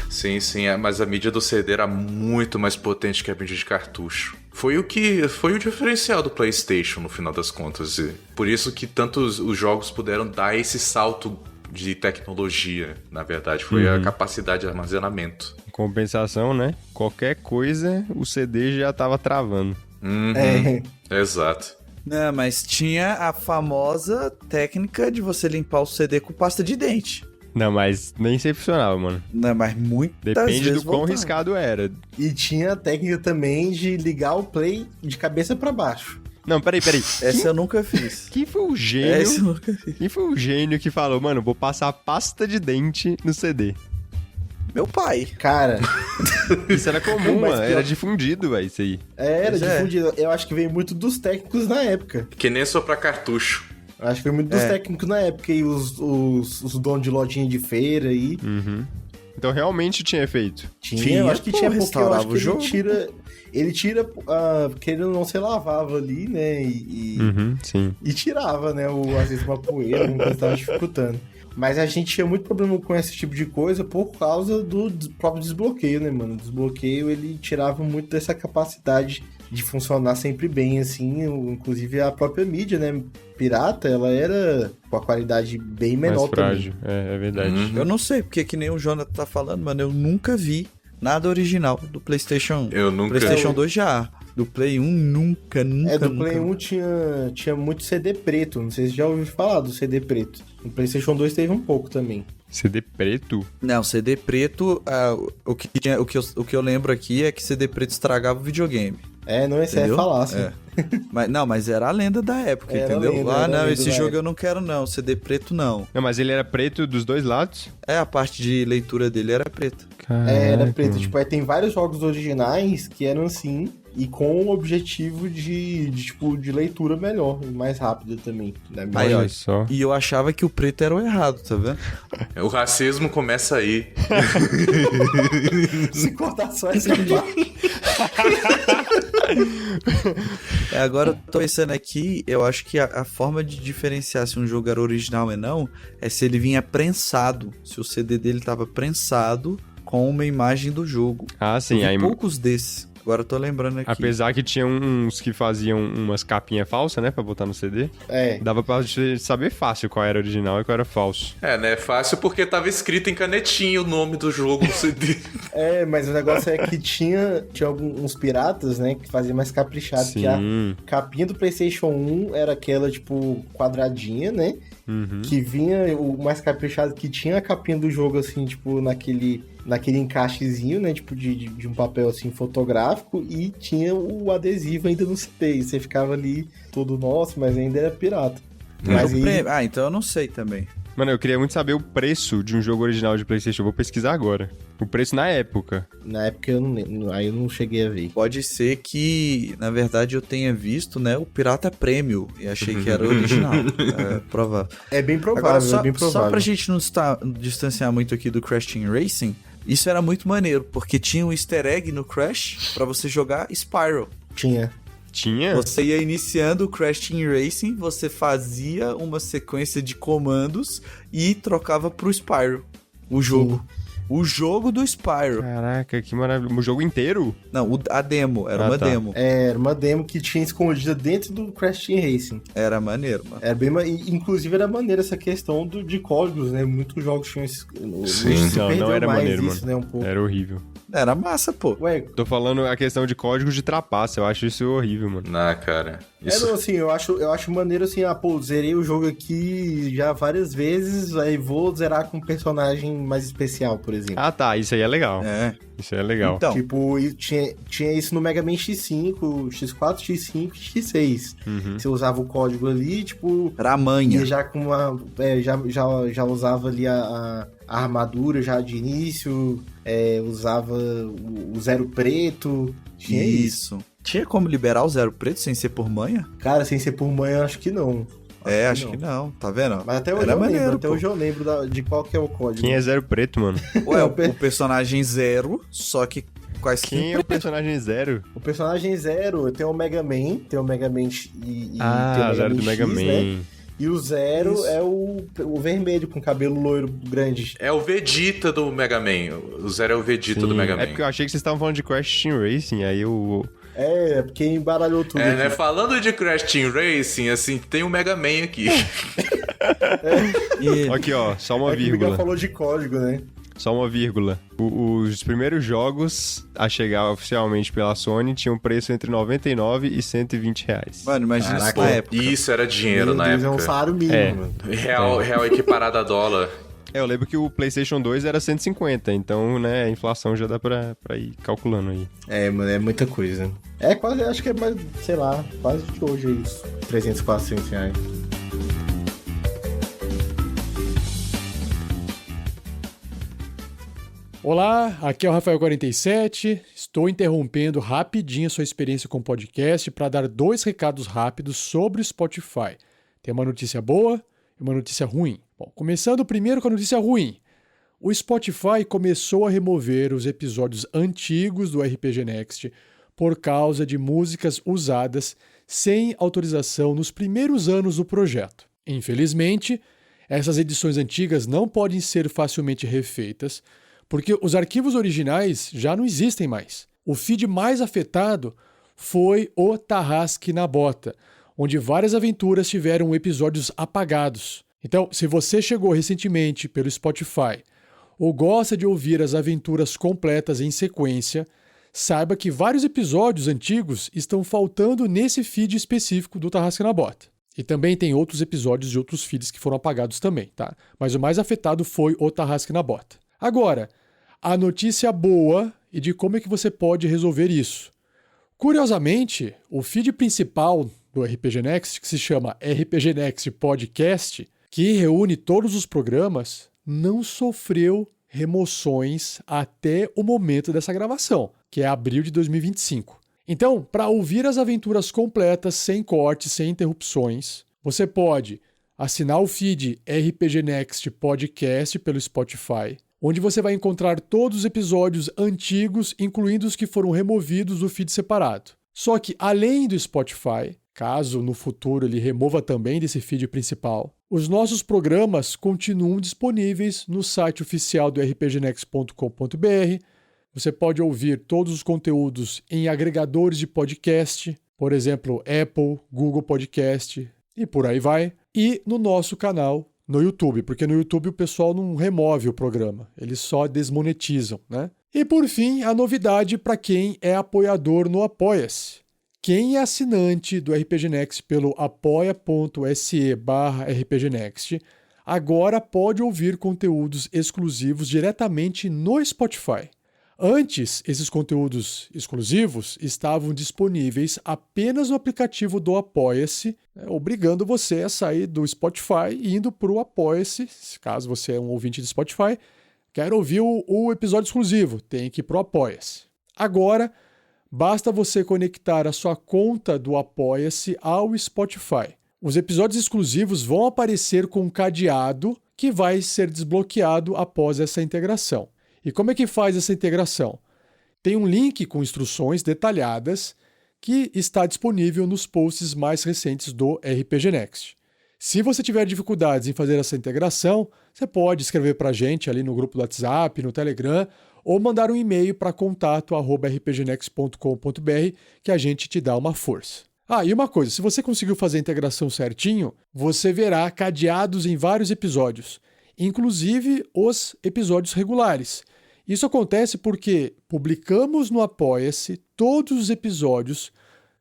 Sim, mas a mídia do CD era muito mais potente que a mídia de cartucho. Foi o diferencial do PlayStation, no final das contas. E por isso que tantos os jogos puderam dar esse salto de tecnologia, na verdade. Foi a capacidade de armazenamento. Em compensação, né? Qualquer coisa, o CD já tava travando. Uhum, exato. Não, mas tinha a famosa técnica de você limpar o CD com pasta de dente. Não, mas nem sempre funcionava, mano. Não, mas muitas Depende vezes do quão voltava. arriscado era. E tinha a técnica também de ligar o play de cabeça pra baixo. Não, peraí. Essa eu nunca fiz. Quem foi o Essa gênio? eu nunca fiz. Quem foi o gênio que falou, mano, vou passar pasta de dente no CD? Meu pai. Cara, Isso era comum, Mas mano. pior- Era difundido, velho, isso aí. era Pois é. difundido. Eu acho que veio muito dos técnicos na época. Que nem soprar cartucho. Eu acho que veio muito dos É. técnicos na época. E os donos de lojinha de feira aí. Então realmente tinha efeito. Tinha, eu acho que pô, tinha, porque eu restaurava acho o que ele jogo. tira... Ele tira, porque ele não se lavava ali, né? Sim. E tirava, né? Às vezes uma poeira, alguma coisa tava dificultando. Mas a gente tinha muito problema com esse tipo de coisa por causa do próprio desbloqueio, né, mano? O desbloqueio, ele tirava muito dessa capacidade de funcionar sempre bem, assim. Inclusive a própria mídia, né? Pirata, ela era com a qualidade bem menor Mais também. frágil. É verdade. Eu não sei, porque que nem o Jonathan tá falando, mano, eu nunca vi nada original do PlayStation 1. Eu nunca. PlayStation 2 já. Do Play 1 nunca. Do Play 1 tinha muito CD preto. Não sei se já ouviu falar do CD preto. No PlayStation 2 teve um pouco também. CD preto? Não, CD preto, o que eu lembro aqui é que CD preto estragava o videogame. Não, esse é Entendeu? falácia. Mas era a lenda da época, Era entendeu? lenda, era Não, lenda esse da jogo época. eu não quero não, CD preto não. Não, mas ele era preto dos dois lados? A parte de leitura dele era preta. Era preto. Tipo, aí tem vários jogos originais que eram assim, e com o objetivo de leitura melhor e mais rápida também. Né? Aí, ó, Olha só. E eu achava que o preto era o errado, tá vendo? O racismo começa aí. Se cortar só essa parte. Agora eu tô pensando aqui, eu acho que a forma de diferenciar se um jogo era original ou não é se ele vinha prensado, se o CD dele tava prensado com uma imagem do jogo. Ah, Eu sim. vi Aí, poucos desses. Agora eu tô lembrando aqui. apesar que tinha uns que faziam umas capinhas falsas, né? Pra botar no CD. Dava pra saber fácil qual era original e qual era falso. Né? Fácil porque tava escrito em canetinha o nome do jogo no CD. Mas o negócio é que tinha alguns piratas, né, que faziam mais caprichado. Que a Sim. capinha do PlayStation 1 era aquela, tipo, quadradinha, né? Que vinha o mais caprichado, que tinha a capinha do jogo, assim, tipo, naquele encaixezinho, né? Tipo, de um papel, assim, fotográfico. E tinha o adesivo ainda no CD. E você ficava ali todo nosso, mas ainda era pirata. Mas aí, então eu não sei também. Mano, eu queria muito saber o preço de um jogo original de PlayStation. Eu vou pesquisar agora. O preço na época. na época eu não lembro. Aí eu não cheguei a ver. Pode ser que, na verdade, eu tenha visto, né, o Pirata Premium e achei que era original. É provável. É bem provável, Agora, só, é bem provável. só pra gente não distanciar muito aqui do Crash Team Racing, isso era muito maneiro, porque tinha um easter egg no Crash pra você jogar Spyro. Tinha. Tinha? Você ia iniciando o Crash Team Racing, você fazia uma sequência de comandos e trocava pro Spyro, o jogo. O jogo do Spyro. Caraca, que maravilha. O jogo inteiro? Não, a demo, era Ah, uma tá. demo. Era uma demo que tinha escondida dentro do Crash Team Racing. Era maneiro, mano. Era bem, inclusive era maneira essa questão de códigos, né? Muitos jogos tinham esse. Sim. se Não, perdeu não era mais maneiro, isso, mano. né? Um pouco. Era horrível. Era massa, pô. Ué, Tô falando a questão de códigos de trapaça. Eu acho isso horrível, mano. Cara. não, assim, eu acho maneiro assim, zerei o jogo aqui já várias vezes, aí vou zerar com um personagem mais especial, por exemplo. Ah, tá. Isso aí é legal. É. Isso aí é legal. Então, Tipo, e tinha isso no Mega Man X5, X4, X5 e X6. Você usava o código ali, tipo, era a manha. ia já com uma. Já usava ali a armadura já de início, usava o zero preto. Tinha isso. Tinha como liberar o zero preto sem ser por manha? Cara, sem ser por mãe, eu acho que não. Acho que não, tá vendo? Mas até hoje Era eu lembro, maneiro, até pô. hoje eu lembro de qual que é o código. Quem é Zero Preto, mano? Ué, o personagem zero, só que com a skin Quem é o personagem Zero? O personagem zero tem o Mega Man, tem o Mega Man e tem Ah, o Zero do X, Mega Man. né? E o zero Isso. é o vermelho com cabelo loiro grande. É o Vegeta do Mega Man. O Zero é o Vegeta Sim, do Mega Man. É porque eu achei que vocês estavam falando de Crash Team Racing, aí eu... É porque embaralhou tudo. né? aqui. Falando de Crash Team Racing, assim, tem o Mega Man aqui. e Aqui, ó, só uma É que o Miguel vírgula. falou de código, né? Só uma vírgula. Os primeiros jogos a chegar oficialmente pela Sony tinham um preço entre 99 e 120 reais. Mano, imagina isso Caraca, na época. Isso era dinheiro Meu na Deus, é um época. salário mínimo, É. mano. Real equiparado a dólar. Eu lembro que o PlayStation 2 era 150, então, né, a inflação já dá pra ir calculando aí. Mano, é muita coisa. É quase, acho que é mais, sei lá, quase de hoje isso. 300, 400 reais. Olá, aqui é o Rafael47. Estou interrompendo rapidinho a sua experiência com o podcast para dar 2 recados rápidos sobre o Spotify. Tem uma notícia boa e uma notícia ruim. Bom, começando primeiro com a notícia ruim. O Spotify começou a remover os episódios antigos do RPG Next por causa de músicas usadas sem autorização nos primeiros anos do projeto. Infelizmente, essas edições antigas não podem ser facilmente refeitas, porque os arquivos originais já não existem mais. O feed mais afetado foi o Tarrasque na Bota, onde várias aventuras tiveram episódios apagados. Então, se você chegou recentemente pelo Spotify ou gosta de ouvir as aventuras completas em sequência, saiba que vários episódios antigos estão faltando nesse feed específico do Tarrasque na Bota. E também tem outros episódios de outros feeds que foram apagados também, tá? Mas o mais afetado foi o Tarrasque na Bota. Agora, a notícia boa e de como é que você pode resolver isso. Curiosamente, o feed principal do RPG Next, que se chama RPG Next Podcast, que reúne todos os programas, não sofreu remoções até o momento dessa gravação, que é abril de 2025. Então, para ouvir as aventuras completas, sem cortes, sem interrupções, você pode assinar o feed RPG Next Podcast pelo Spotify, onde você vai encontrar todos os episódios antigos, incluindo os que foram removidos do feed separado. Só que, além do Spotify, caso no futuro ele remova também desse feed principal, os nossos programas continuam disponíveis no site oficial do rpgnext.com.br. Você pode ouvir todos os conteúdos em agregadores de podcast, por exemplo, Apple, Google Podcast e por aí vai, e no nosso canal no YouTube, porque no YouTube o pessoal não remove o programa, eles só desmonetizam, né? E por fim, a novidade para quem é apoiador no Apoia-se. Quem é assinante do RPG Next pelo apoia.se/rpgnext agora pode ouvir conteúdos exclusivos diretamente no Spotify. Antes, esses conteúdos exclusivos estavam disponíveis apenas no aplicativo do Apoia-se, obrigando você a sair do Spotify e indo para o Apoia-se. Caso você é um ouvinte de Spotify, quer ouvir o episódio exclusivo, tem que ir para o Apoia-se. Agora, basta você conectar a sua conta do Apoia-se ao Spotify. Os episódios exclusivos vão aparecer com um cadeado que vai ser desbloqueado após essa integração. E como é que faz essa integração? Tem um link com instruções detalhadas que está disponível nos posts mais recentes do RPG Next. Se você tiver dificuldades em fazer essa integração, você pode escrever para a gente ali no grupo do WhatsApp, no Telegram, ou mandar um e-mail para contato@rpgnext.com.br que a gente te dá uma força. E uma coisa, se você conseguiu fazer a integração certinho, você verá cadeados em vários episódios, inclusive os episódios regulares. Isso acontece porque publicamos no Apoia-se todos os episódios,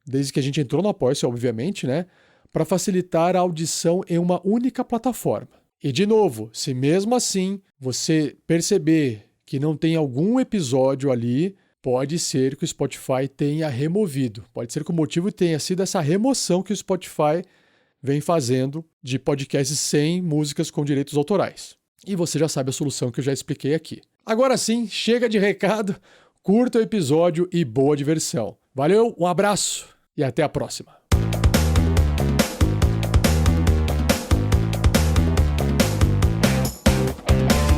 desde que a gente entrou no Apoia-se, obviamente, né? Para facilitar a audição em uma única plataforma. E, de novo, se mesmo assim você perceber que não tem algum episódio ali, pode ser que o Spotify tenha removido. Pode ser que o motivo tenha sido essa remoção que o Spotify vem fazendo de podcasts sem músicas com direitos autorais. E você já sabe a solução que eu já expliquei aqui. Agora sim, chega de recado, curta o episódio e boa diversão. Valeu, um abraço e até a próxima.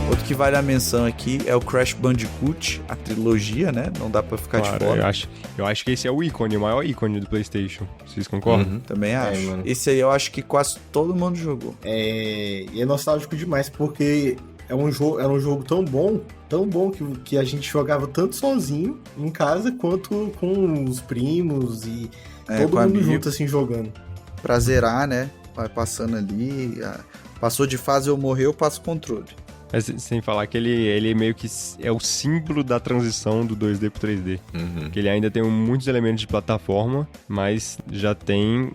Outro que vale a menção aqui é o Crash Bandicoot, a trilogia, né? Não dá pra ficar de fora. Eu acho que esse é o ícone, o maior ícone do PlayStation. Vocês concordam? Também acho. Mano. Esse aí eu acho que quase todo mundo jogou. E é nostálgico demais, porque era um jogo tão bom que a gente jogava tanto sozinho em casa, quanto com os primos e todo mundo amigo. junto assim jogando. Pra zerar, né? Vai passando ali. Passou de fase ou morreu, eu passo o controle. Mas sem falar que ele meio que é o símbolo da transição do 2D pro 3D. Que ele ainda tem muitos elementos de plataforma, mas já tem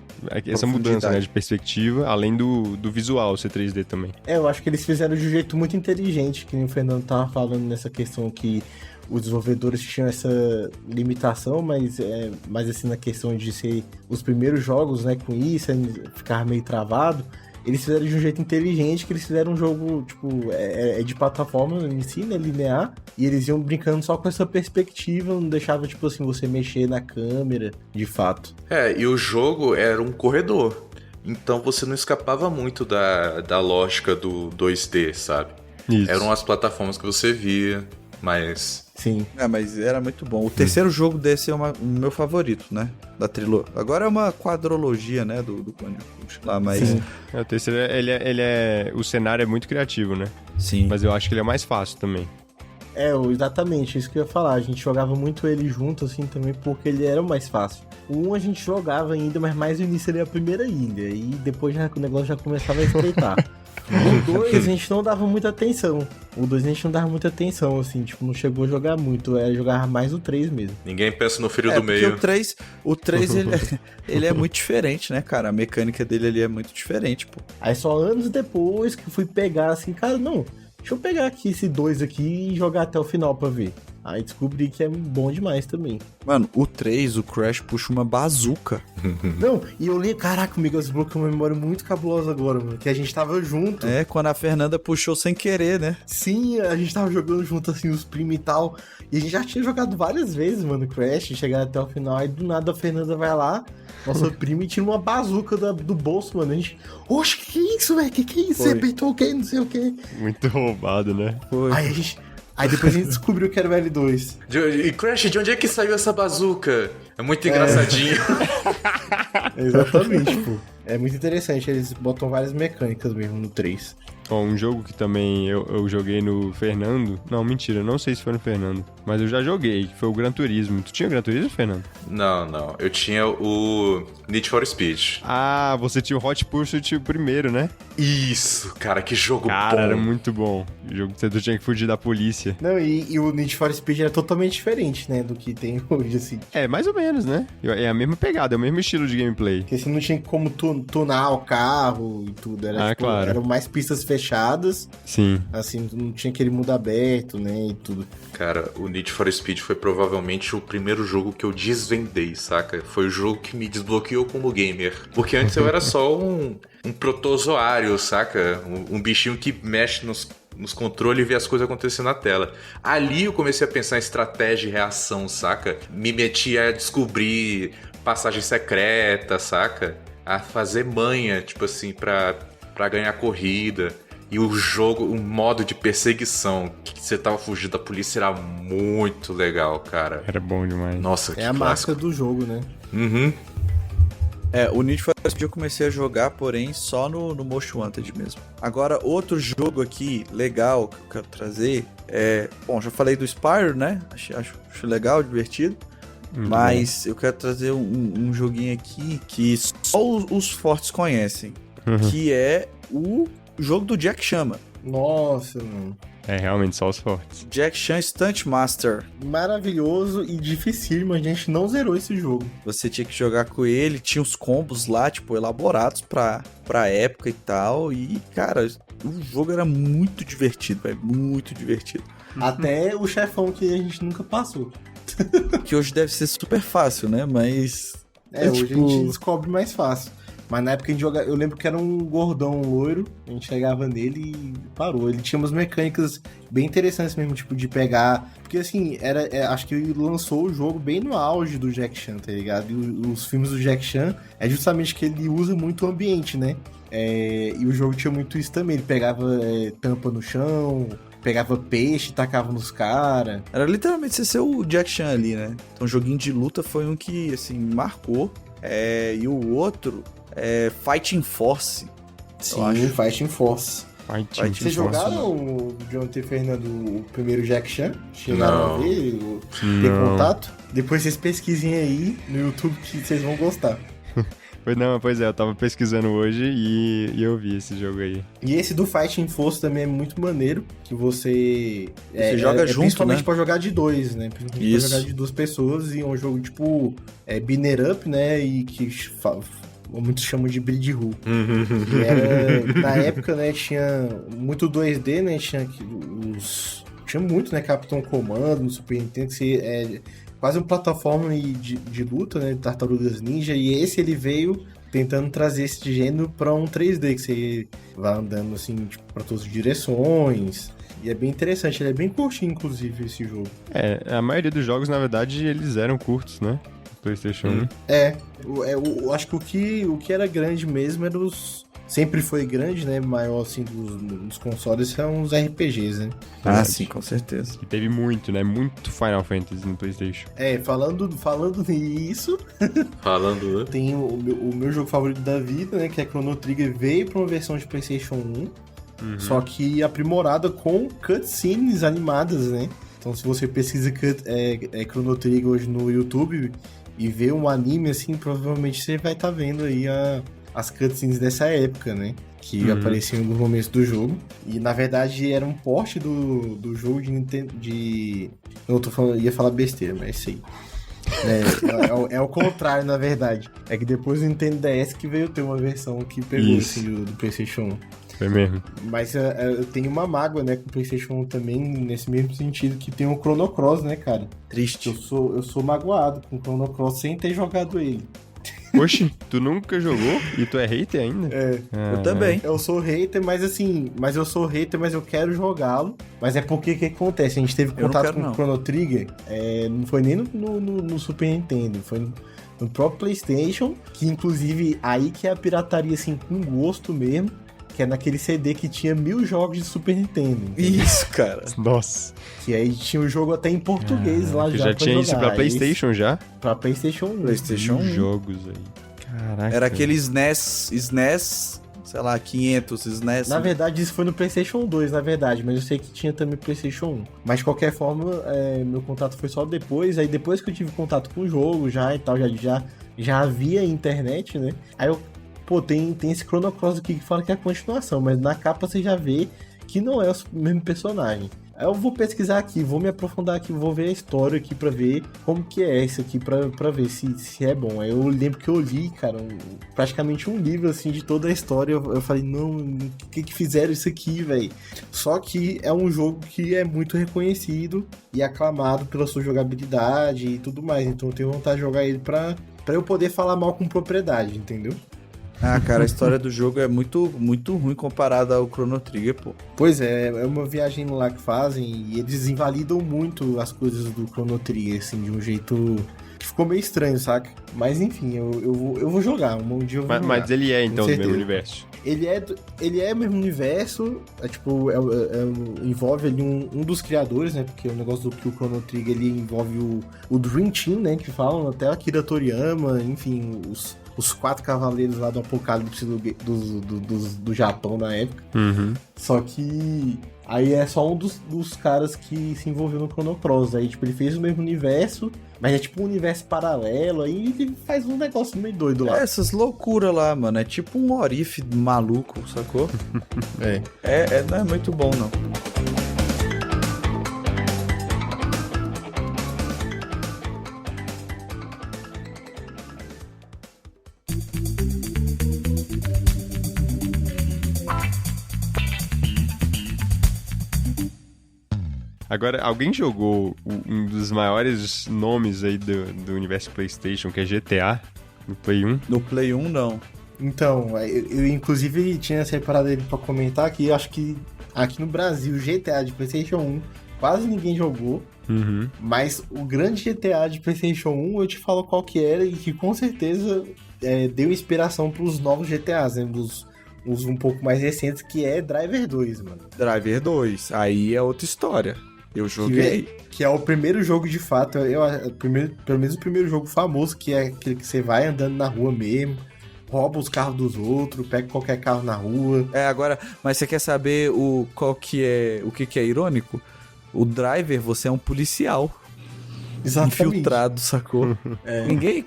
essa mudança, né, de perspectiva, além do visual ser 3D também. Eu acho que eles fizeram de um jeito muito inteligente, que nem o Fernando tava falando nessa questão que os desenvolvedores tinham essa limitação, mas assim, na questão de ser os primeiros jogos, né, com isso, ficar meio travado, eles fizeram de um jeito inteligente, que eles fizeram um jogo, tipo, de plataforma em si, né, linear, e eles iam brincando só com essa perspectiva, não deixava, tipo assim, você mexer na câmera, de fato. E o jogo era um corredor, então você não escapava muito da lógica do 2D, sabe? Isso. Eram as plataformas que você via, mas... Sim. Mas era muito bom. O terceiro jogo desse é o meu favorito, né? Da trilogia. Agora é uma quadrologia, né? Do Banjo-Kazooie lá, mas... Sim. O terceiro, o cenário é muito criativo, né? Sim. Mas eu acho que ele é mais fácil também. Exatamente, isso que eu ia falar. A gente jogava muito ele junto, assim, também, porque ele era o mais fácil. O 1 a gente jogava ainda, mas mais no início ele era a primeira ilha, e depois o negócio já começava a estreitar. O 2 a gente não dava muita atenção. Assim, tipo, não chegou a jogar muito, jogava mais o 3 mesmo. Ninguém pensa no filho do meio. O 3 ele é muito diferente, né, cara? A mecânica dele ali é muito diferente, pô. Aí só anos depois que eu fui pegar, assim, cara, não, deixa eu pegar aqui esse 2 aqui e jogar até o final pra ver. Aí descobri que é bom demais também. Mano, o 3, o Crash puxa uma bazuca. Não, e eu li, caraca, amigo, desbloqueou uma memória muito cabulosa agora, mano, que a gente tava junto. Quando a Fernanda puxou sem querer, né? Sim, a gente tava jogando junto, assim, os primos e tal, e a gente já tinha jogado várias vezes, mano, Crash, chegar até o final, aí do nada a Fernanda vai lá, nossa prima, e tira uma bazuca do bolso, mano, a gente, oxe, que é isso, velho, que é isso, você peitou o quê, não sei o quê. Muito roubado, né? Foi. Aí depois a gente descobriu que era o L2. E Crash, de onde é que saiu essa bazuca? É muito engraçadinho. Exatamente, pô. É muito interessante, eles botam várias mecânicas mesmo no 3. Ó, um jogo que também eu joguei no Fernando. Não, mentira, não sei se foi no Fernando. Mas eu já joguei, que foi o Gran Turismo. Tu tinha o Gran Turismo, Fernando? Não. Eu tinha o Need for Speed. Ah, você tinha o Hot Pursuit primeiro, né? Isso, cara, que jogo Cara, bom. era muito bom. O jogo que tu tinha que fugir da polícia. Não, e o Need for Speed era totalmente diferente, né, do que tem hoje, assim. É, mais ou menos, né? É a mesma pegada, é o mesmo estilo de gameplay. Porque assim, não tinha como tunar o carro e tudo. Era, claro. Eram mais pistas fechadas. Sim. Assim, não tinha aquele mundo aberto, né, e tudo. Cara, o Need for Speed foi provavelmente o primeiro jogo que eu desvendei, saca? Foi o jogo que me desbloqueou como gamer. Porque antes eu era só um protozoário, saca? Um bichinho que mexe nos controles e vê as coisas acontecendo na tela. Ali eu comecei a pensar em estratégia e reação, saca? Me meti a descobrir passagem secreta, saca? A fazer manha, tipo assim, pra ganhar corrida. E o jogo, o modo de perseguição, que você tava fugindo da polícia, era muito legal, cara. Era bom demais. Nossa, que É a clássico. marca do jogo, né? Uhum. O Need for Speed eu comecei a jogar, porém, só no Most Wanted mesmo. Agora, outro jogo aqui, legal, que eu quero trazer, Bom, já falei do Spyro, né? Acho legal, divertido. Mas eu quero trazer um joguinho aqui que só os fortes conhecem. Que é o jogo do Jack Chan, mano. Nossa, mano. É, realmente, só os fortes. Jack Chan Stunt Master. Maravilhoso e dificílimo, a gente não zerou esse jogo. Você tinha que jogar com ele, tinha os combos lá, tipo, elaborados pra época e tal. E, cara, o jogo era muito divertido, velho. Muito divertido. Até o chefão que a gente nunca passou. Que hoje deve ser super fácil, né? Mas... hoje tipo... a gente descobre mais fácil. Mas na época a gente jogava, eu lembro que era um gordão loiro, a gente chegava nele e parou. Ele tinha umas mecânicas bem interessantes mesmo, tipo, de pegar... Porque assim, acho que ele lançou o jogo bem no auge do Jack Chan, tá ligado? E os filmes do Jack Chan é justamente que ele usa muito o ambiente, né? E o jogo tinha muito isso também, ele pegava tampa no chão... Pegava peixe, tacava nos caras. Era literalmente você ser o Jack Chan ali, né? Então, joguinho de luta foi um que, assim, marcou. E o outro é Fighting Force. Sim, Fighting Force. Fighting Vocês jogaram, o Jonathan e Fernando, o primeiro Jack Chan? Chegaram a ver? Ter contato? Depois vocês pesquisem aí no YouTube que vocês vão gostar. Pois é, eu tava pesquisando hoje e eu vi esse jogo aí. E esse do Fighting Force também é muito maneiro, que você joga junto, principalmente né? pra jogar de dois, né? Principalmente Isso. pra jogar de duas pessoas, e é um jogo tipo binner up, né? E que muitos chamam de Bleed Who. Na época, né, tinha muito 2D, né? Tinha muito, né? Capitão Comando no Super Nintendo, que quase uma plataforma de luta, né? Tartarugas Ninja, e ele veio tentando trazer esse gênero pra um 3D, que você vai andando assim, tipo, pra todas as direções. E é bem interessante, ele é bem curtinho, inclusive, esse jogo. A maioria dos jogos, na verdade, eles eram curtos, né? PlayStation 1. Eu acho que o que era grande mesmo era sempre foi grande, né? Maior assim dos consoles são os RPGs, né? Ah, sim, com certeza. E teve muito, né? Muito Final Fantasy no PlayStation. Falando nisso, Falando... tem o meu jogo favorito da vida, né? Que é Chrono Trigger, veio pra uma versão de PlayStation 1, só que aprimorada com cutscenes animadas, né? Então, se você pesquisa Chrono Trigger hoje no YouTube e vê um anime assim, provavelmente você vai estar vendo aí as cutscenes dessa época, né? Que apareciam em alguns momentos do jogo. E na verdade era um port do jogo de Nintendo. Ia falar besteira, mas é isso aí. É o contrário, na verdade. É que depois do Nintendo DS que veio ter uma versão que pegou assim, do PlayStation 1. Foi mesmo. Mas eu tenho uma mágoa, né, com o PlayStation 1 também, nesse mesmo sentido, que tem o Chrono Cross, né, cara? Triste. Eu sou magoado com o Chrono Cross sem ter jogado ele. Oxi, tu nunca jogou? E tu é hater ainda? Eu também. Eu sou hater, mas eu quero jogá-lo. Mas é porque o que acontece? A gente teve contato com o Chrono Trigger, não foi nem no Super Nintendo, foi no próprio PlayStation, que inclusive aí que é a pirataria, assim, com gosto mesmo, que é naquele CD que tinha 1000 jogos de Super Nintendo. Entendeu? Isso, cara. Nossa. Que aí tinha o jogo até em português lá que já já tinha jogar. isso pra PlayStation já? Pra PlayStation 1. PlayStation 1. Jogos aí. Caraca. Era aquele SNES, sei lá, 500 SNES. Na verdade, isso foi no PlayStation 2, na verdade, mas eu sei que tinha também PlayStation 1. Mas de qualquer forma, meu contato foi só depois. Aí depois que eu tive contato com o jogo já e tal, já havia internet, né? Aí eu, tem esse Chrono Cross aqui que fala que é a continuação, mas na capa você já vê que não é o mesmo personagem. Aí eu vou pesquisar aqui, vou me aprofundar aqui, vou ver a história aqui pra ver como que é isso aqui, pra ver se é bom. Aí eu lembro que eu li, cara, praticamente um livro, assim, de toda a história. Eu falei, não, o que fizeram isso aqui, velho? Só que é um jogo que é muito reconhecido e aclamado pela sua jogabilidade e tudo mais. Então eu tenho vontade de jogar ele pra eu poder falar mal com propriedade, entendeu? Ah, cara, a história do jogo é muito, muito ruim comparada ao Chrono Trigger, pô. Pois é uma viagem lá que fazem e eles invalidam muito as coisas do Chrono Trigger, assim, de um jeito que ficou meio estranho, saca? Mas enfim, eu vou jogar, um dia eu vou jogar. Mas ele é, então, do mesmo universo? Ele é o mesmo universo, envolve ali um dos criadores, né? Porque o negócio do que o Chrono Trigger, ele envolve o Dream Team, né? Que falam, até a Akira Toriyama, enfim, os 4 cavaleiros lá do apocalipse do Japão na época. Só que aí é só um dos caras que se envolveu no Chrono Cross. Aí, tipo, ele fez o mesmo universo, mas é tipo um universo paralelo. Aí ele faz um negócio meio doido lá. Essas loucuras lá, mano. É tipo um Orif maluco, sacou? Não é muito bom, não. Agora, alguém jogou um dos maiores nomes aí do universo PlayStation, que é GTA, no Play 1? No Play 1, não. Então, eu inclusive tinha separado ele pra comentar que eu acho que aqui no Brasil, GTA de PlayStation 1, quase ninguém jogou. Mas o grande GTA de PlayStation 1, eu te falo qual que era e que com certeza deu inspiração pros novos GTAs, né? Os um pouco mais recentes, que é Driver 2, mano. Driver 2, aí é outra história. Eu joguei. Que é o primeiro jogo de fato, pelo menos o primeiro jogo famoso, que é aquele que você vai andando na rua mesmo, rouba os carros dos outros, pega qualquer carro na rua. Agora, mas você quer saber o que é irônico? O Driver, você é um policial. Exatamente. infiltrado, sacou?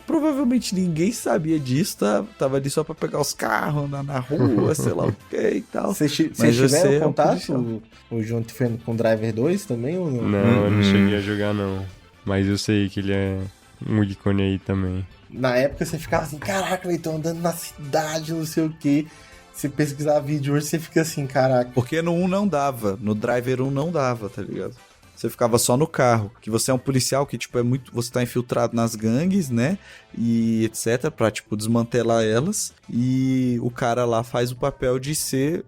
Provavelmente ninguém sabia disso, tava ali só pra pegar os carros, andar na rua, sei lá o que e tal. Vocês Mas você tiveram é um contato, policial. o João Tifeno, com Driver 2 também ou não? Não, eu não cheguei a jogar, não. Mas eu sei que ele é um ícone aí também. Na época você ficava assim, caraca, eu tô andando na cidade, não sei o quê. Você pesquisar vídeo hoje, você fica assim, caraca. Porque no 1 não dava, no Driver 1 não dava, tá ligado? Você ficava só no carro, que você é um policial que, tipo, você tá infiltrado nas gangues, né, e etc, pra, tipo, desmantelar elas, e o cara lá faz o papel de ser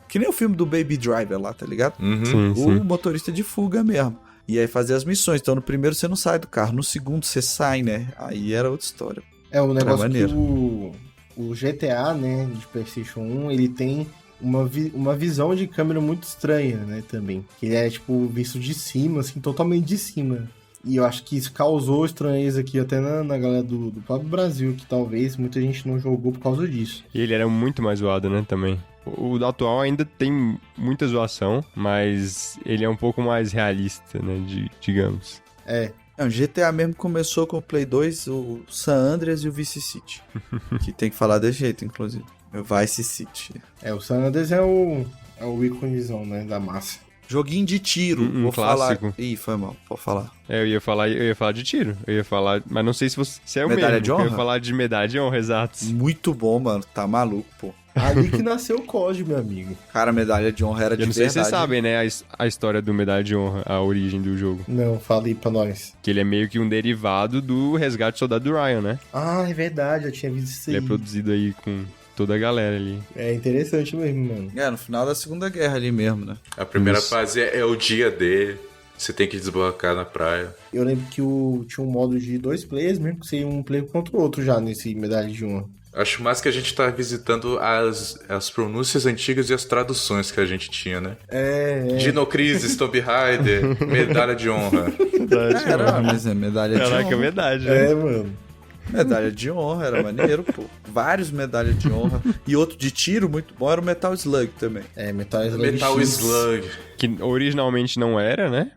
que nem o filme do Baby Driver lá, tá ligado? Sim, O sim. motorista de fuga mesmo. E aí fazer as missões, então no primeiro você não sai do carro, no segundo você sai, né, aí era outra história. É o negócio que maneiro. o GTA, né, de PlayStation 1, ele tem uma visão de câmera muito estranha, né, também. Que ele é, tipo, visto de cima, assim, totalmente de cima. E eu acho que isso causou estranheza aqui até na galera do próprio Brasil, que talvez muita gente não jogou por causa disso. E ele era muito mais zoado, né, também. O atual ainda tem muita zoação, mas ele é um pouco mais realista, né, digamos. O GTA mesmo começou com o Play 2, o San Andreas e o Vice City. Que tem que falar desse jeito, inclusive. O Vice City. O San Andreas é o íconezão, né, da massa. Joguinho de tiro, Um vou clássico. falar. Ih, foi mal, pode falar. Eu ia falar de tiro. Eu ia falar, mas não sei se é o Medalha mesmo. de Eu honra? ia falar de medalha de honra, exato. Muito bom, mano. Tá maluco, pô. Ali que nasceu o COD, meu amigo. Cara, a medalha de honra era de Eu não sei verdade. se vocês sabem, né, a história do medalha de honra, a origem do jogo. Não, fala aí pra nós. Que ele é meio que um derivado do Resgate do Soldado do Ryan, né? Ah, é verdade, eu tinha visto isso aí. Ele é produzido aí com toda a galera ali. É interessante mesmo, mano. No final da Segunda Guerra ali mesmo, né? A primeira Isso. fase é o dia D. Você tem que desbloquear na praia. Eu lembro que tinha um modo de 2 players, mesmo que seria um player contra o outro já nesse medalha de honra. Acho mais que a gente tá visitando as pronúncias antigas e as traduções que a gente tinha, né? Dinocrisis, Tomb Raider, medalha de honra. Mas é medalha de Caraca, é honra. verdade, né? Mano. Medalha de honra, era maneiro, pô. Vários medalhas de honra. E outro de tiro muito bom era o Metal Slug também. Metal Slug Metal X. Slug. Que originalmente não era, né?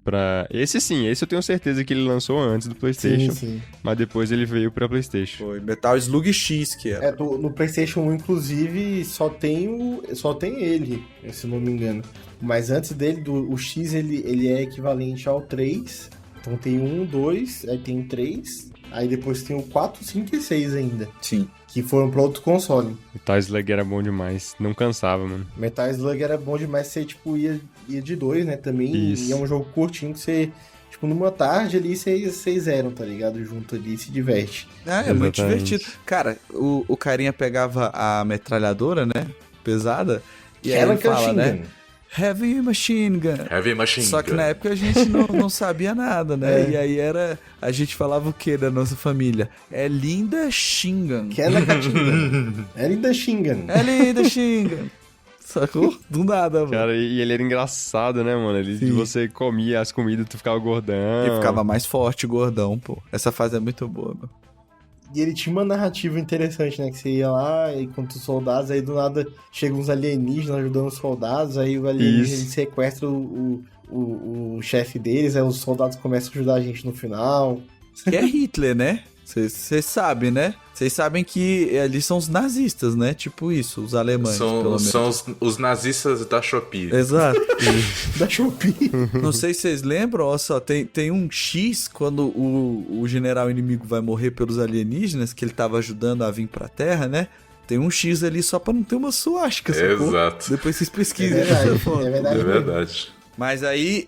Esse eu tenho certeza que ele lançou antes do PlayStation. Sim. Mas depois ele veio pra PlayStation. Foi Metal Slug X que era. No PlayStation 1, inclusive, só tem ele, se não me engano. Mas antes dele, o X, ele é equivalente ao 3. Então tem 1, 2, aí tem 3. Aí depois tem o 4, 5 e 6 ainda. Sim. Que foram para outro console. Metal Slug era bom demais. Não cansava, mano. Metal Slug era bom demais, você, tipo, ia de 2, né, também. Isso. E é um jogo curtinho que você, tipo, numa tarde ali, vocês eram, tá ligado? Junto ali, se diverte. É muito Exatamente. divertido. Cara, o carinha pegava a metralhadora, né? Pesada. E aí Ela ele que é o fala, Shingun. né? Heavy Machine Gun. Heavy Machine Só que Gun. na época a gente não sabia nada, né? E aí a gente falava o que da nossa família? É linda Shingun. Que é na Katinga. É linda Shingun. É linda Shingun. Sacou? Do nada, mano. Cara, e ele era engraçado, né, mano? Sim. Você comia as comidas, tu ficava gordão. E ficava mais forte, gordão, pô. Essa fase é muito boa, meu. E ele tinha uma narrativa interessante, né? Que você ia lá e contra os soldados, aí do nada chegam uns alienígenas ajudando os soldados, aí o alienígena Isso. ele sequestra o chefe deles, aí os soldados começam a ajudar a gente no final. Que é Hitler, né? Vocês sabem, né? Vocês sabem que ali são os nazistas, né? Tipo isso, os alemães, pelo menos. São os nazistas da Shopee. Exato. Da Shopee. Não sei se vocês lembram, ó só, tem um X quando o general inimigo vai morrer pelos alienígenas, que ele tava ajudando a vir pra Terra, né? Tem um X ali só pra não ter uma suástica, sacou? Exato. Depois vocês É pesquisem. verdade, essa foto. é verdade. É verdade. Mas aí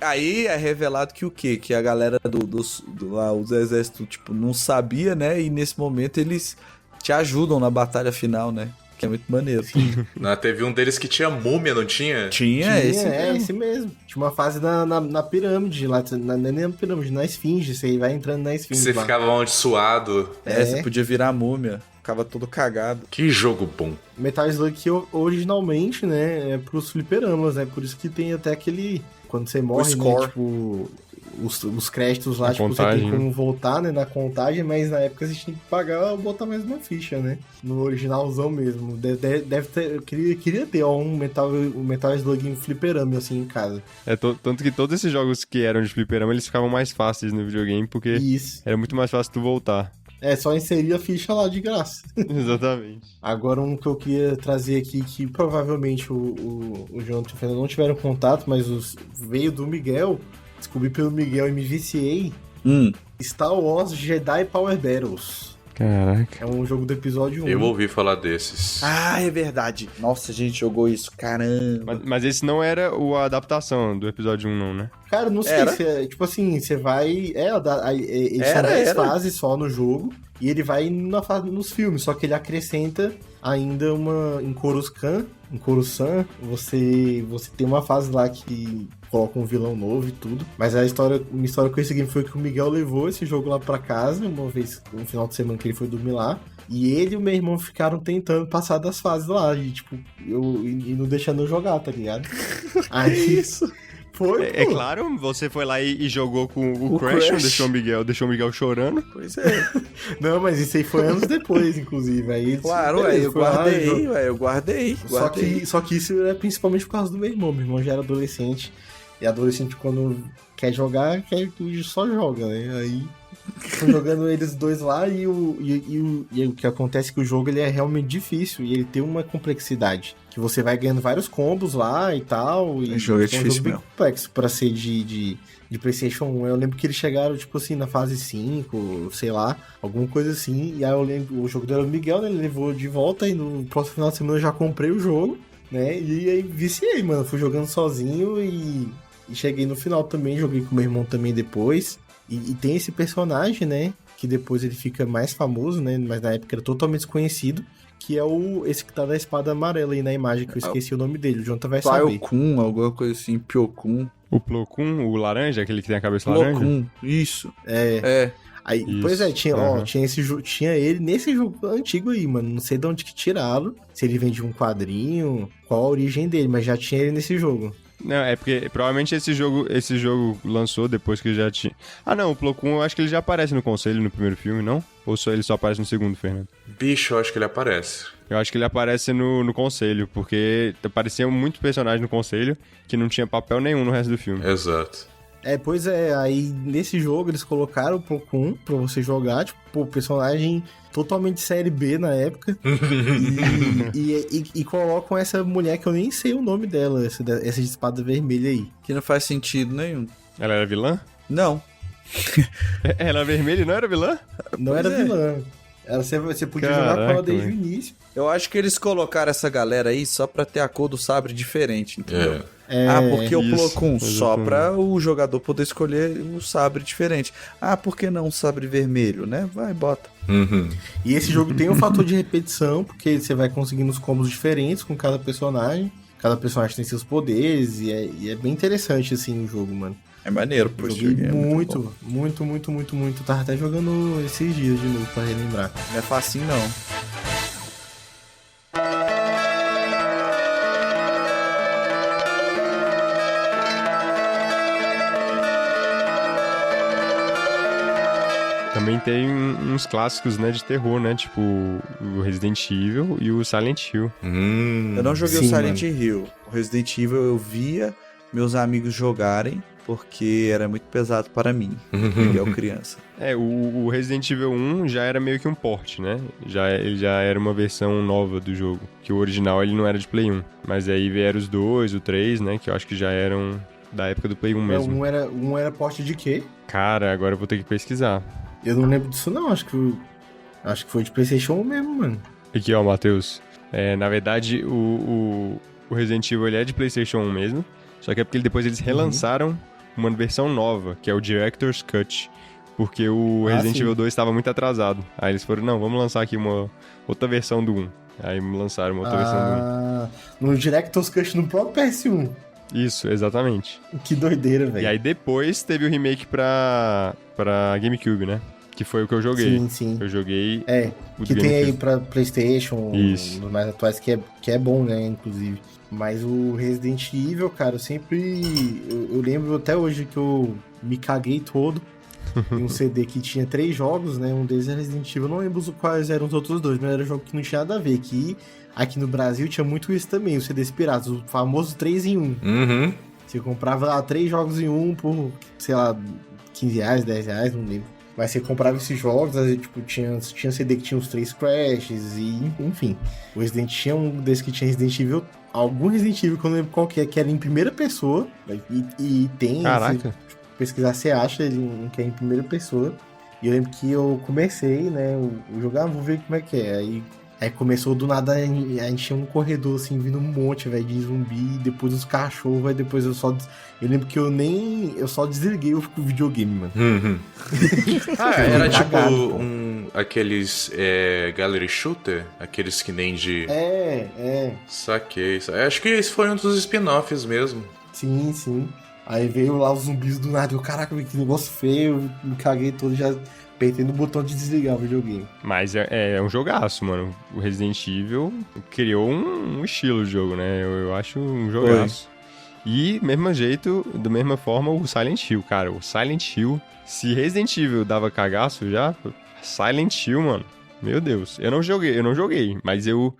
é revelado que o quê? Que a galera lá, os exércitos, tipo, não sabia, né? E nesse momento eles te ajudam na batalha final, né? Que é muito maneiro. Teve um deles que tinha múmia, não tinha? Tinha esse mesmo. Esse mesmo. Tinha uma fase na pirâmide lá, nem na pirâmide, na esfinge. Você vai entrando na Que esfinge você lá. ficava onde suado. Você podia virar múmia. Ficava todo cagado. Que jogo bom. Metal Slug que originalmente, né, é pros fliperamas, né? Por isso que tem até aquele... Quando você morre, né, score. tipo... os créditos lá, A tipo, contagem, você tem como voltar, né, na contagem, mas na época você tinha que pagar ou botar mais uma ficha, né? No originalzão mesmo. Deve ter, eu queria ter um Metal Slug fliperama, assim, em casa. Tanto que todos esses jogos que eram de fliperama, eles ficavam mais fáceis no videogame, porque Isso. era muito mais fácil tu voltar. É, só inserir a ficha lá de graça. Exatamente. Agora, um que eu queria trazer aqui, que provavelmente o Jonathan e o Fernando não tiveram contato, mas veio do Miguel, descobri pelo Miguel e me viciei, Star Wars Jedi Power Battles. Caraca. É um jogo do episódio 1. Eu ouvi falar desses. Ah, é verdade. Nossa, a gente jogou isso, caramba. Mas esse não era a adaptação do episódio 1, não, né? Cara, não sei Era? se tipo assim, você vai... Eles são 10 fases só no jogo, e ele vai nos filmes, só que ele acrescenta ainda em Coruscant, você tem uma fase lá que coloca um vilão novo e tudo. Mas uma história com esse game foi que o Miguel levou esse jogo lá pra casa, uma vez, no final de semana que ele foi dormir lá. E ele e o meu irmão ficaram tentando passar das fases lá, e tipo, e não deixando eu jogar, tá ligado? Aí, isso. Foi, É claro, você foi lá e jogou com o Crash, deixou o Miguel chorando. Pois é. Não, mas isso aí foi anos depois, inclusive. Aí, Claro, eu guardei. Só que isso é principalmente por causa do meu irmão. Meu irmão já era adolescente. E adolescente, quando quer jogar, só joga, né? Aí, tô jogando eles dois lá e o que acontece é que o jogo ele é realmente difícil. E ele tem uma complexidade. Que você vai ganhando vários combos lá e tal. E O jogo é um difícil jogo bem mesmo. complexo pra ser de PlayStation 1. Eu lembro que eles chegaram, tipo assim, na fase 5, sei lá, alguma coisa assim. E aí eu lembro, o jogo do Miguel, né? Ele levou de volta e no próximo final de semana eu já comprei o jogo, né? E aí viciei, mano. Fui jogando sozinho e cheguei no final também. Joguei com meu irmão também depois. E tem esse personagem, né? Que depois ele fica mais famoso, né? Mas na época era totalmente desconhecido. Que é esse que tá da espada amarela aí na imagem, que eu esqueci o nome dele. O Jonathan vai saber. Pyokun, alguma coisa assim, Pyokun. O Plo Koon, o laranja, aquele que tem a cabeça laranja? Pyokun, isso. É. Aí, Isso, pois é, tinha ele nesse jogo antigo aí, mano. Não sei de onde que tiraram. Se ele vem de um quadrinho, qual a origem dele, mas já tinha ele nesse jogo. Não, é porque provavelmente esse jogo lançou depois que já tinha... Ah, não, o Plo Koon, eu acho que ele já aparece no Conselho no primeiro filme, não? Ou ele só aparece no segundo, Fernando? Bicho, eu acho que ele aparece. Eu acho que ele aparece no Conselho, porque apareciam muitos personagens no Conselho que não tinha papel nenhum no resto do filme. Exato. Pois é, aí nesse jogo eles colocaram o Plo Koon pra você jogar, tipo, pô, personagem totalmente série B na época. e colocam essa mulher que eu nem sei o nome dela, essa de espada vermelha aí. Que não faz sentido nenhum. Ela era vilã? Não. Ela era vermelha e não era vilã? Não Pois era é. vilã. Você podia Caraca, jogar com ela desde mano. o início. Eu acho que eles colocaram essa galera aí só pra ter a cor do sabre diferente, entendeu? É. Porque o isso, Plo Koon, só exatamente. pra o jogador poder escolher o sabre diferente. por que não um sabre vermelho, né? Vai, bota. Uhum. E esse jogo tem um fator de repetição, porque você vai conseguindo os combos diferentes com cada personagem. Cada personagem tem seus poderes, e é bem interessante, assim, o jogo, mano. É maneiro, pô. esse Joguei jogo é muito bom. muito. Tava até jogando esses dias de novo, pra relembrar. Não é facinho, não. Também tem uns clássicos, né, de terror, né? Tipo o Resident Evil e o Silent Hill. Eu não joguei Sim, o Silent Hill. O Resident Evil eu via meus amigos jogarem, porque era muito pesado para mim. Miguel criança. O Resident Evil 1 já era meio que um port, né? Ele já era uma versão nova do jogo. Que o original ele não era de Play 1. Mas aí vieram os 2, o 3, né? Que eu acho que já eram da época do Play 1 mesmo. Um era porte de quê? Cara, agora eu vou ter que pesquisar. Eu não lembro disso não, acho que foi de PlayStation 1 mesmo, mano. Aqui, ó, Matheus. Na verdade, o Resident Evil ele é de PlayStation 1 mesmo. Só que é porque depois eles relançaram uma versão nova, que é o Director's Cut. Porque o Resident sim. Evil 2 estava muito atrasado. Aí eles foram, não, vamos lançar aqui uma outra versão do 1. Aí lançaram uma outra versão do 1. No Director's Cut no próprio PS1. Isso, exatamente. Que doideira, velho. E aí depois teve o remake pra GameCube, né? Que foi o que eu joguei. Sim. Eu joguei o Que do tem aí GameCube. pra PlayStation, Isso. nos mais atuais, que é bom, né, inclusive. Mas o Resident Evil, cara, eu lembro até hoje que eu me caguei todo. E um CD que tinha 3 jogos, né? Um deles era Resident Evil, eu não lembro quais eram os outros 2, mas era um jogo que não tinha nada a ver. Que aqui no Brasil tinha muito isso também, os CDs piratas, o famoso 3 em 1. Uhum. Você comprava lá 3 jogos em 1 por, sei lá, 15 reais, 10 reais, não lembro. Mas você comprava esses jogos, às vezes, tipo, tinha CD que tinha os 3 Crashes, e enfim. O Resident tinha um desses que tinha Resident Evil, algum Resident Evil que eu não lembro qual que era em primeira pessoa, e tem... Caraca. Se pesquisar, você acha um que é em primeira pessoa. E eu lembro que eu comecei, né, o jogar, vou ver como é que é. Aí começou do nada, a gente tinha um corredor, assim, vindo um monte, velho, de zumbi, depois os cachorros, aí depois eu lembro que eu só desliguei o videogame, mano. Uhum. Era tipo Cagado, aqueles gallery shooter? Aqueles que nem de... Saquei. Acho que esse foi um dos spin-offs mesmo. Sim. Aí veio lá os zumbis do nada, eu, caraca, que negócio feio, me caguei todo, já apertei no botão de desligar o videogame. Mas é um jogaço, mano. O Resident Evil criou um estilo de jogo, né? Eu acho um jogaço. E, mesmo jeito, da mesma forma, o Silent Hill, cara. O Silent Hill, se Resident Evil dava cagaço já, Silent Hill, mano, meu Deus. Eu não joguei, mas eu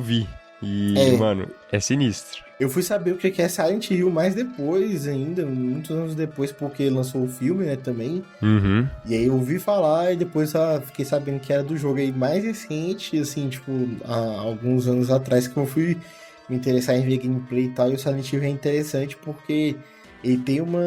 vi. E, mano, é sinistro. Eu fui saber o que é Silent Hill mais depois ainda, muitos anos depois, porque lançou o filme, né, também. Uhum. E aí eu ouvi falar e depois fiquei sabendo que era do jogo aí mais recente, assim, tipo, há alguns anos atrás, que eu fui me interessar em ver gameplay e tal. E o Silent Hill é interessante porque ele tem uma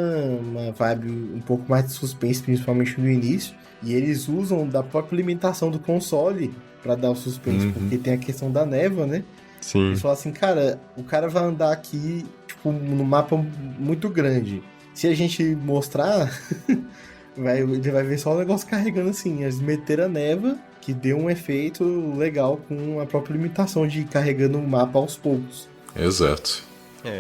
vibe um pouco mais de suspense, principalmente no início. E eles usam da própria alimentação do console pra dar o suspense, porque tem a questão da névoa, né? Sim. Eles falam assim, cara, o cara vai andar aqui, tipo, no mapa muito grande. Se a gente mostrar, ele vai ver só o negócio carregando assim. Eles meteram a névoa, que deu um efeito legal com a própria limitação de ir carregando o mapa aos poucos. Exato.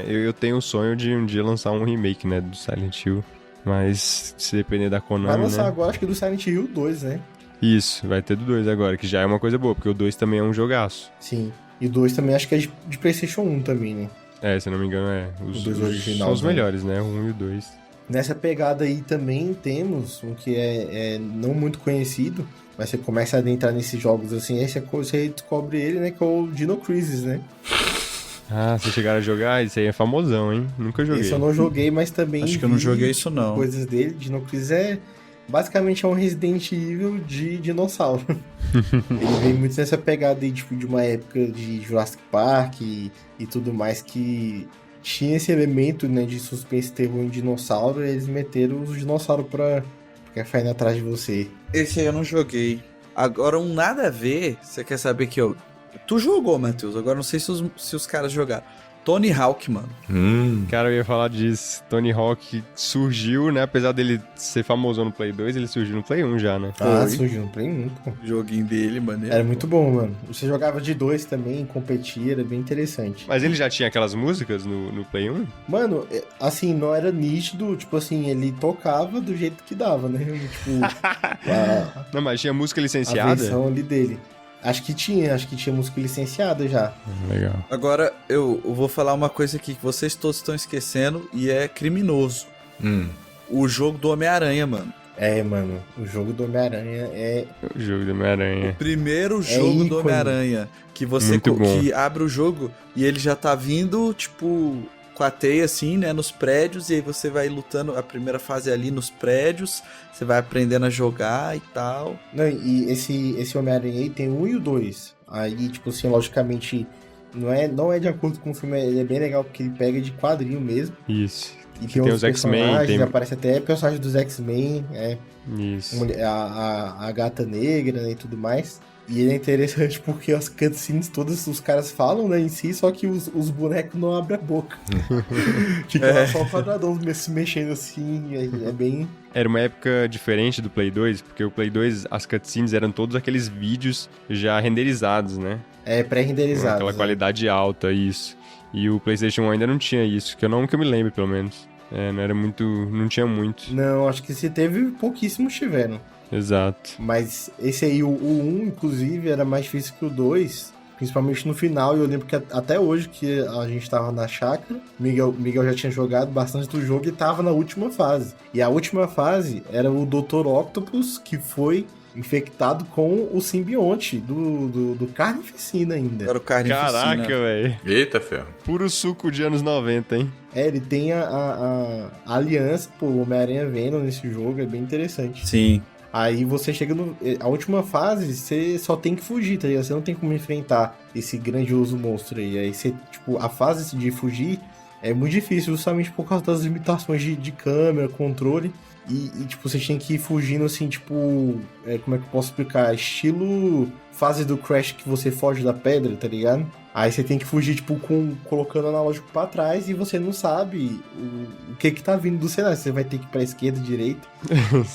Eu tenho o sonho de um dia lançar um remake, né, do Silent Hill. Mas se depender da Konami, vai lançar né? agora, acho que do Silent Hill 2, né? Isso, vai ter do 2 agora, que já é uma coisa boa, porque o 2 também é um jogaço. Sim. E o 2 também acho que é de PlayStation 1 também, né? Se eu não me engano, os 2 original, são os né? melhores, né? O 1 e o 2. Nessa pegada aí também temos um que é não muito conhecido, mas você começa a adentrar nesses jogos assim, aí você descobre ele, né? Que é o Dino Crisis, né? Ah, vocês chegaram a jogar? Isso aí é famosão, hein? Nunca joguei. Esse eu não joguei, mas também Acho que eu não joguei isso, não. Coisas dele. Dino Crisis basicamente é um Resident Evil de dinossauro. Ele vem muito nessa pegada aí, tipo, de uma época de Jurassic Park e tudo mais, que tinha esse elemento, né, de suspense e terror em dinossauro, e eles meteram os dinossauros pra ficar indo atrás de você. Esse aí eu não joguei. Agora, um nada a ver, você quer saber que eu... Tu jogou, Matheus, agora não sei se os caras jogaram. Tony Hawk, mano. Cara, eu ia falar disso. Tony Hawk surgiu, né? Apesar dele ser famoso no Play 2, ele surgiu no Play 1 já, né? Surgiu no Play 1, pô. O joguinho dele, maneiro. Era muito bom, mano. Você jogava de 2 também, competia, era bem interessante. Mas ele já tinha aquelas músicas no Play 1? Mano, assim, não era nítido, tipo assim, ele tocava do jeito que dava, né? Tipo, Não, mas tinha música a licenciada? versão ali dele. Acho que tinha música licenciada já. Legal. Agora, eu vou falar uma coisa aqui que vocês todos estão esquecendo e é criminoso. O jogo do Homem-Aranha, mano. Mano, o jogo do Homem-Aranha é... O jogo do Homem-Aranha. O primeiro jogo do Homem-Aranha. Que você que abre o jogo e ele já tá vindo, tipo, com a teia assim, né, nos prédios, e aí você vai lutando, a primeira fase é ali nos prédios, você vai aprendendo a jogar e tal. Não, e esse Homem-Aranha aí tem o 1 e o 2. Aí, tipo assim, logicamente, não é de acordo com o filme, ele é bem legal porque ele pega de quadrinho mesmo. Isso. E tem tem os X-Men, aparece até personagem dos X-Men, Isso. a Gata Negra, né, e tudo mais. E ele é interessante porque as cutscenes todas os caras falam, né, em si, só que os bonecos não abrem a boca. Fica lá só o quadradão se mexendo assim, é bem... Era uma época diferente do Play 2, porque o Play 2, as cutscenes eram todos aqueles vídeos já renderizados, né? Pré-renderizados. Aquela qualidade alta, isso. E o PlayStation 1 ainda não tinha isso, que eu me lembro, pelo menos. Não era muito... Não tinha muito. Não, acho que se teve, pouquíssimos tiveram. Exato. Mas esse aí, o 1, inclusive, era mais difícil que o 2, Principalmente no final, e eu lembro que até hoje que a gente tava na chácara, Miguel já tinha jogado bastante do jogo e tava na última fase. E a última fase era o Dr. Octopus, que foi infectado com o simbionte do Carnificina ainda. Era o Carnificina. Caraca, velho. Eita, ferro. Puro suco de anos 90, hein? Ele tem a aliança, pô, o Homem-Aranha Venom nesse jogo, é bem interessante. Sim. Aí você chega a última fase, você só tem que fugir, tá ligado? Você não tem como enfrentar esse grandioso monstro aí. Aí você, tipo, a fase de fugir é muito difícil, justamente por causa das limitações de câmera, controle. E, tipo, você tinha que ir fugindo, assim, tipo... como é que eu posso explicar? Estilo fase do Crash que você foge da pedra, tá ligado? Aí você tem que fugir, tipo, colocando o analógico pra trás e você não sabe o que tá vindo do cenário. Você vai ter que ir pra esquerda, direita.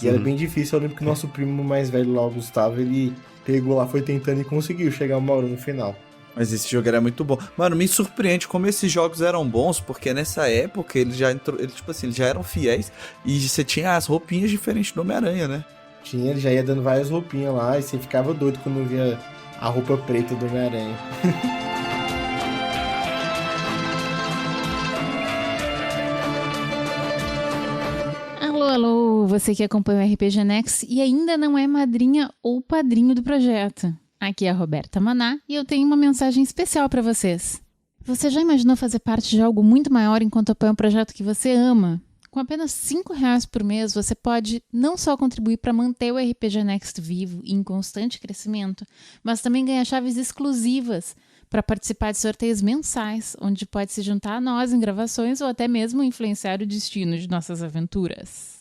E era bem difícil. Eu lembro que o nosso primo mais velho lá, o Gustavo, ele pegou lá, foi tentando e conseguiu chegar uma hora no final. Mas esse jogo era muito bom. Mano, me surpreende como esses jogos eram bons, porque nessa época eles já eles já eram fiéis e você tinha as roupinhas diferentes do Homem-Aranha, né? Tinha, ele já ia dando várias roupinhas lá e você ficava doido quando via a roupa preta do Homem-Aranha. Alô, você que acompanha o RPG Next e ainda não é madrinha ou padrinho do projeto. Aqui é a Roberta Maná e eu tenho uma mensagem especial para vocês. Você já imaginou fazer parte de algo muito maior enquanto apoia um projeto que você ama? Com apenas R$5 por mês, você pode não só contribuir para manter o RPG Next vivo e em constante crescimento, mas também ganhar chaves exclusivas para participar de sorteios mensais, onde pode se juntar a nós em gravações ou até mesmo influenciar o destino de nossas aventuras.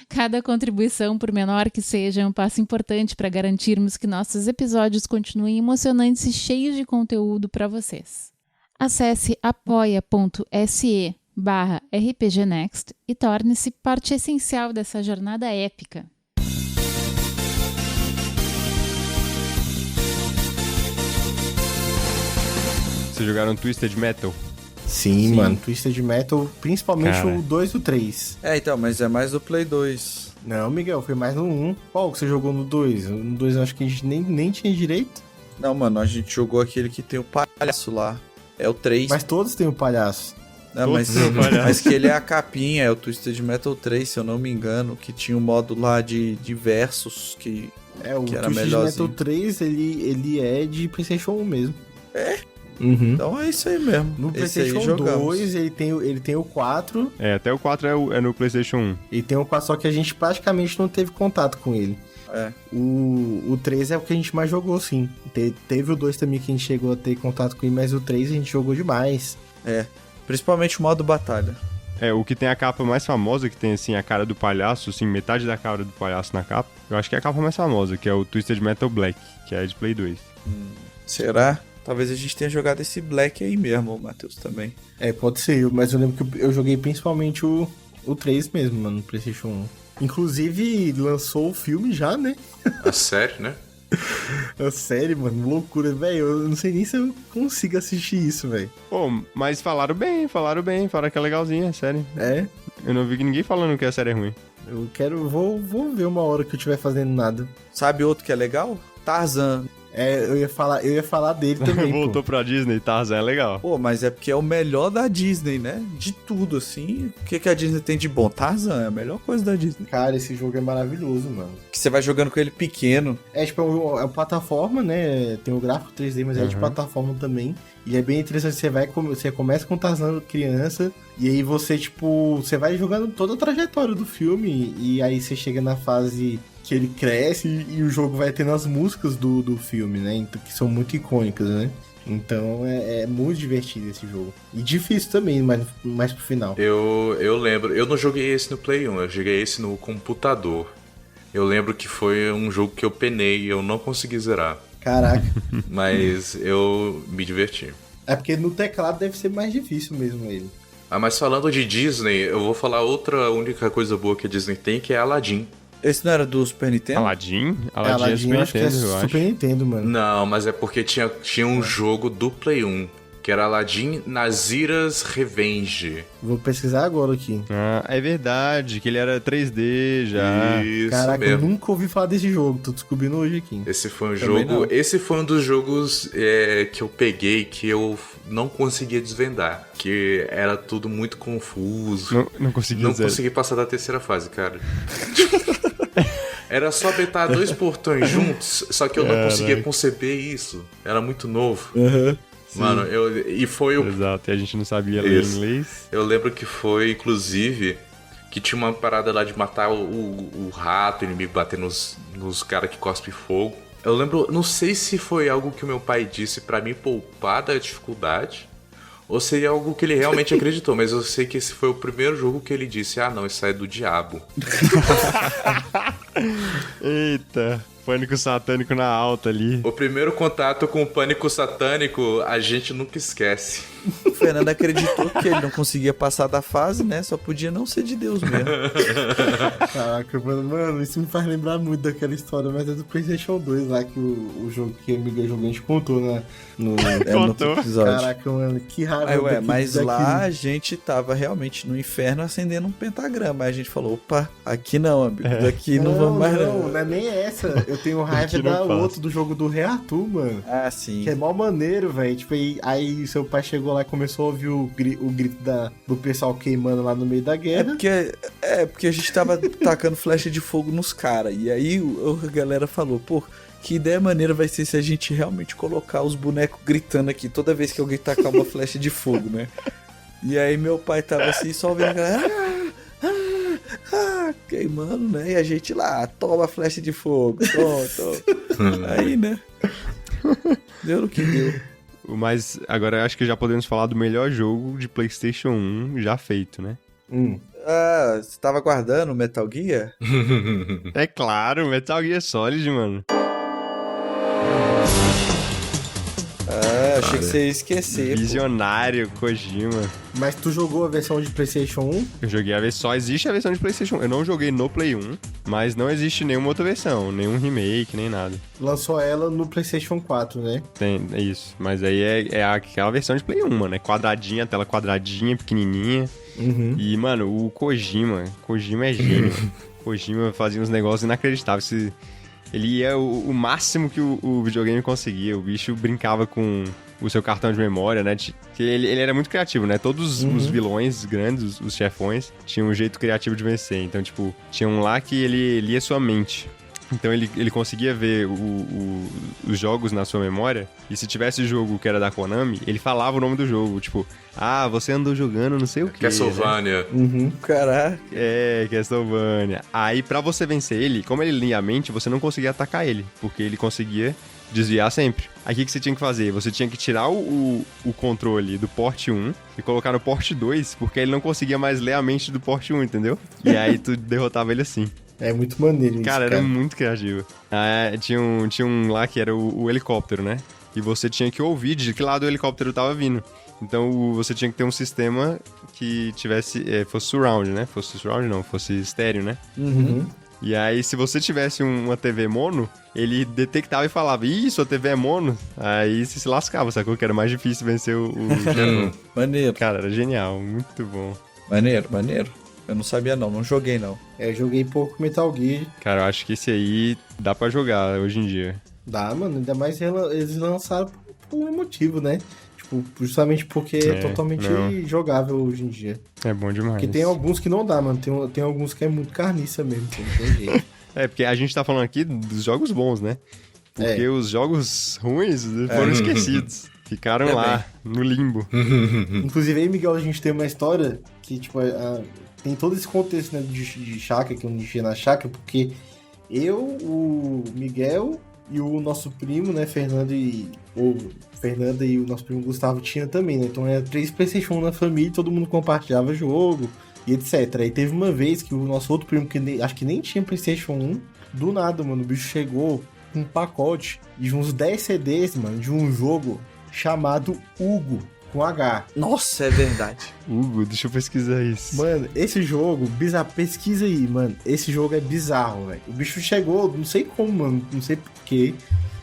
Cada contribuição, por menor que seja, é um passo importante para garantirmos que nossos episódios continuem emocionantes e cheios de conteúdo para vocês. Acesse apoia.se/rpgnext e torne-se parte essencial dessa jornada épica. Vocês jogaram Twisted Metal? Sim, mano. Twisted Metal, principalmente Cara. o 2 e o 3. Então, mas é mais do Play 2. Não, Miguel, foi mais no 1. Qual que você jogou no 2? No 2 eu acho que a gente nem tinha direito. Não, mano, a gente jogou aquele que tem o palhaço lá. É o 3. Mas todos têm o palhaço. Não, mas, Todos têm o palhaço. mas que ele é a capinha, é o Twisted Metal 3, se eu não me engano, que tinha um modo lá de versus que O que era Twisted melhorzinho. Metal 3, ele é de PlayStation 1 mesmo. É? Uhum. Então é isso aí mesmo. No Esse aí PlayStation jogamos. 2, ele tem o 4. Até o 4 é no PlayStation 1. Ele tem o 4, só que a gente praticamente não teve contato com ele. É. O 3 é o que a gente mais jogou, sim. Teve o 2 também que a gente chegou a ter contato com ele, mas o 3 a gente jogou demais. Principalmente o modo batalha. O que tem a capa mais famosa, que tem assim a cara do palhaço, assim, metade da cara do palhaço na capa. Eu acho que é a capa mais famosa, que é o Twisted Metal Black, que é de Play 2. Será? Talvez a gente tenha jogado esse Black aí mesmo, Matheus, também. Pode ser, mas eu lembro que eu joguei principalmente o 3 mesmo, mano, no PlayStation 1. Inclusive, lançou o filme já, né? A série, né? A série, mano, loucura, velho. Eu não sei nem se eu consigo assistir isso, velho. Pô, mas falaram bem, falaram que é legalzinha, a série. É? Eu não vi ninguém falando que a série é ruim. Vou ver uma hora que eu estiver fazendo nada. Sabe outro que é legal? Tarzan. Eu ia falar dele também, Voltou pra Disney, Tarzan é legal. Pô, mas é porque é o melhor da Disney, né? De tudo, assim. O que a Disney tem de bom? Tarzan é a melhor coisa da Disney. Cara, esse jogo é maravilhoso, mano. Que você vai jogando com ele pequeno. Tipo, é uma plataforma, né? Tem o gráfico 3D, mas é de plataforma também. E é bem interessante, você começa com o Tarzan criança, e aí você, tipo, você vai jogando toda a trajetória do filme, e aí você chega na fase que ele cresce, e o jogo vai tendo as músicas do filme, né? Então, que são muito icônicas, né? Então é muito divertido esse jogo. E difícil também, mais pro final. Eu lembro, eu não joguei esse no Play 1, eu joguei esse no computador. Eu lembro que foi um jogo que eu penei e eu não consegui zerar. Caraca. Mas eu me diverti. É porque no teclado deve ser mais difícil mesmo ele. Mas falando de Disney, eu vou falar outra única coisa boa que a Disney tem, que é Aladdin. Esse não era do Super Nintendo? Aladdin? Aladdin é eu acho que é Super Nintendo, eu acho. Super Nintendo, mano. Não, mas é porque tinha um jogo do Play 1. que era Aladdin Naziras Revenge. Vou pesquisar agora aqui. Ah, é verdade, que ele era 3D já. Isso Caraca, mesmo. eu nunca ouvi falar desse jogo, tô descobrindo hoje aqui. Esse foi um Também jogo. não. Esse foi um dos jogos que eu peguei que eu não conseguia desvendar. Que era tudo muito confuso. Não consegui Não zero. consegui passar da terceira fase, cara. Era só apertar 2 portões juntos, só que eu não conseguia conceber isso. Era muito novo. Mano, e foi o. Exato, e a gente não sabia ler Isso. inglês. Eu lembro que foi, inclusive, que tinha uma parada lá de matar o rato, o inimigo bater nos caras que cospem fogo. Eu lembro, não sei se foi algo que o meu pai disse pra me poupar da dificuldade, ou seria algo que ele realmente acreditou, mas eu sei que esse foi o primeiro jogo que ele disse, não, isso aí é do diabo. Eita, pânico satânico na alta ali. O primeiro contato com o pânico satânico, a gente nunca esquece. O Fernando acreditou que ele não conseguia passar da fase, né? Só podia não ser de Deus mesmo. Caraca, mano, isso me faz lembrar muito daquela história, mas é do PlayStation 2 lá, que o jogo que a amiga jogou, a gente contou no outro episódio. Caraca, mano, que raiva. Aí, ué, daquele- mas daquele- lá a gente tava realmente no inferno acendendo um pentagrama. Aí a gente falou, opa, aqui não, amigo. Daqui não vamos mais não é nem essa. Eu tenho raiva Aqui não da passa. outro do jogo do Rei Arthur, mano. Ah, sim. Que é mó maneiro, velho. Tipo, aí seu pai chegou lá e começou a ouvir o grito do pessoal queimando lá no meio da guerra. Porque a gente tava tacando flecha de fogo nos caras. E aí a galera falou, pô, que ideia maneira vai ser se a gente realmente colocar os bonecos gritando aqui toda vez que alguém tacar uma flecha de fogo, né? E aí meu pai tava assim, só ouvindo a galera queimando, né? E a gente lá, toma a flecha de fogo, toma. Aí, né? Deu no que deu. Mas agora eu acho que já podemos falar do melhor jogo de PlayStation 1 já feito, né? Ah, você tava guardando o Metal Gear? É claro, Metal Gear Solid, mano. Ah, achei que você ia esquecer. Pô. Visionário, Kojima. Mas tu jogou a versão de PlayStation 1? Eu joguei a versão, só existe a versão de PlayStation 1. Eu não joguei no Play 1, mas não existe nenhuma outra versão, nenhum remake, nem nada. Lançou ela no PlayStation 4, né? É isso, mas aí é aquela versão de Play 1, mano. É quadradinha, tela quadradinha, pequenininha. E, mano, o Kojima é gênio. Kojima fazia uns negócios inacreditáveis. Ele ia o máximo que o videogame conseguia. O bicho brincava com o seu cartão de memória, né? Ele era muito criativo, né? Todos os vilões grandes, os chefões, tinham um jeito criativo de vencer. Então, tipo, tinha um lá que ele lia sua mente. Então ele conseguia ver os jogos na sua memória, e se tivesse jogo que era da Konami, ele falava o nome do jogo, tipo, você andou jogando não sei o que. Castlevania. Caraca. Castlevania. Aí pra você vencer ele, como ele lia a mente, você não conseguia atacar ele, porque ele conseguia desviar sempre. Aí o que você tinha que fazer? Você tinha que tirar o controle do porte 1 e colocar no porte 2, porque ele não conseguia mais ler a mente do porte 1, entendeu? E aí tu derrotava ele assim. É muito maneiro isso, Cara, era muito criativo. Tinha um lá que era o helicóptero, né? E você tinha que ouvir de que lado o helicóptero tava vindo. Então você tinha que ter um sistema que tivesse... fosse surround, né? Fosse surround não, fosse estéreo, né? E aí, se você tivesse uma TV mono, ele detectava e falava, sua TV é mono? Aí você se lascava, sacou? Que era mais difícil vencer o chefão. Maneiro. Cara, era genial, muito bom. Maneiro. Eu não sabia não joguei não. Eu joguei pouco Metal Gear. Cara, eu acho que esse aí dá pra jogar hoje em dia. Dá, mano, ainda mais eles lançaram por um motivo, né? Tipo, justamente porque é totalmente jogável hoje em dia. É bom demais. Porque tem alguns que não dá, mano. Tem alguns que é muito carniça mesmo, que não tem jeito. Porque a gente tá falando aqui dos jogos bons, né? Porque os jogos ruins foram esquecidos. Ficaram lá, no limbo. Inclusive aí, Miguel, a gente tem uma história que, tipo, tem todo esse contexto, né, de chácara, que eu mexi na chácara, porque eu, o Miguel e o nosso primo, né, Fernanda e o nosso primo Gustavo tinha também, né? Então era 3 PlayStation 1 na família, todo mundo compartilhava jogo e etc. Aí teve uma vez que o nosso outro primo, que acho que nem tinha PlayStation 1, do nada, mano, o bicho chegou com um pacote de uns 10 CDs, mano, de um jogo chamado Hugo, com H. Nossa, é verdade. Hugo, deixa eu pesquisar isso. Mano, esse jogo, bizarro, pesquisa aí, mano. Esse jogo é bizarro, velho. O bicho chegou, não sei como, mano, não sei porquê,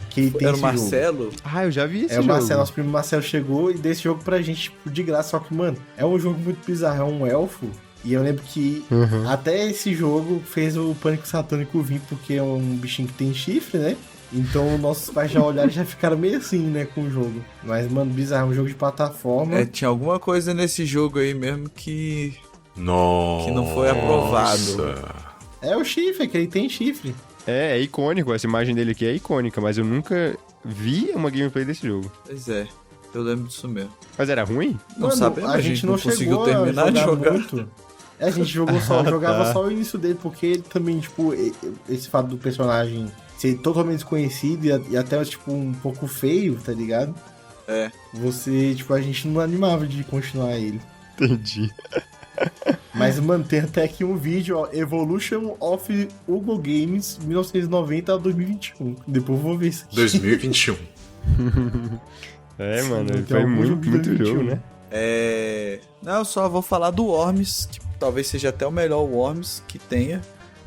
que que ele tem Era o esse jogo. Marcelo? Ah, eu já vi esse É, o jogo. Marcelo, nosso primo Marcelo chegou e deu esse jogo pra gente, tipo, de graça. Só que, mano, é um jogo muito bizarro. É um elfo. E eu lembro que até esse jogo fez o Pânico Satânico vir, porque é um bichinho que tem chifre, né? Então nossos pais já olharam e já ficaram meio assim, né, com o jogo. Mas, mano, bizarro, é um jogo de plataforma. É, tinha alguma coisa nesse jogo aí mesmo que Nossa. não foi aprovado. É o chifre, é que ele tem chifre. É icônico. Essa imagem dele aqui é icônica, mas eu nunca vi uma gameplay desse jogo. Pois é, eu lembro disso mesmo. Mas era ruim? Não Mano, sabemos, a gente não conseguiu chegou terminar a de jogar. muito. A gente jogava só o início dele, porque ele também, tipo, esse fato do personagem ser totalmente desconhecido e até, tipo, um pouco feio, tá ligado? É. Você, tipo, a gente não animava de continuar ele. Entendi. Mas, mano, tem até aqui um vídeo, ó, Evolution of Hugo Games 1990 a 2021. Depois eu vou ver isso aqui. 2021. É, mano, Tem foi algum muito jogo de 2021. jogo, né? Não, eu só vou falar do Worms, que talvez seja até o melhor Worms que tenha,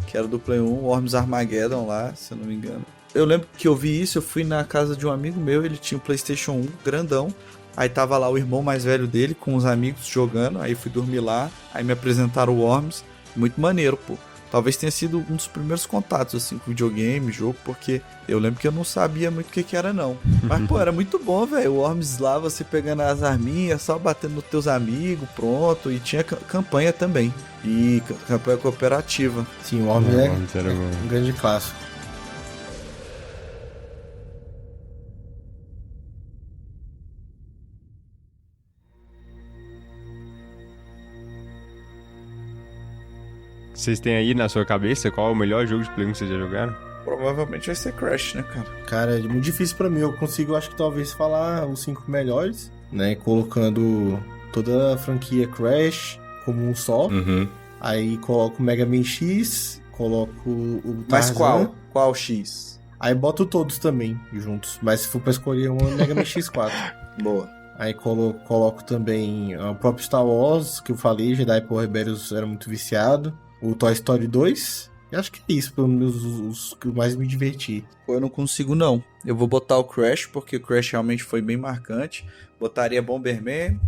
que era do Play 1, Worms Armageddon lá, se eu não me engano. Eu lembro que eu vi isso, eu fui na casa de um amigo meu, ele tinha um PlayStation 1 grandão, aí tava lá o irmão mais velho dele com os amigos jogando, aí fui dormir lá, aí me apresentaram o Worms, muito maneiro, pô. Talvez tenha sido um dos primeiros contatos, assim, com videogame, jogo, porque eu lembro que eu não sabia muito o que era, não. Mas, pô, era muito bom, velho. O Worms lá, você pegando as arminhas, só batendo nos teus amigos, pronto. E tinha campanha também. E campanha cooperativa. Sim, o Worms é Worms era bom. um grande clássico. Vocês têm aí na sua cabeça qual é o melhor jogo de Play 1 que vocês já jogaram? Provavelmente vai ser Crash, né, cara? Cara, é muito difícil pra mim. Eu consigo, acho que talvez, falar os 5 melhores, né? Colocando toda a franquia Crash como um só. Uhum. Aí coloco o Mega Man X, coloco o Mas Tarzan. qual? Qual X? Aí boto todos também juntos. Mas se for pra escolher um, é Mega Man X4. Boa. Aí coloco também o próprio Star Wars, que eu falei, Jedi Power Rebellion era muito viciado. O Toy Story 2. Eu acho que é isso, pelo menos os que eu mais me diverti. Pô, eu não consigo, não. Eu vou botar o Crash, porque o Crash realmente foi bem marcante. Botaria Bomberman.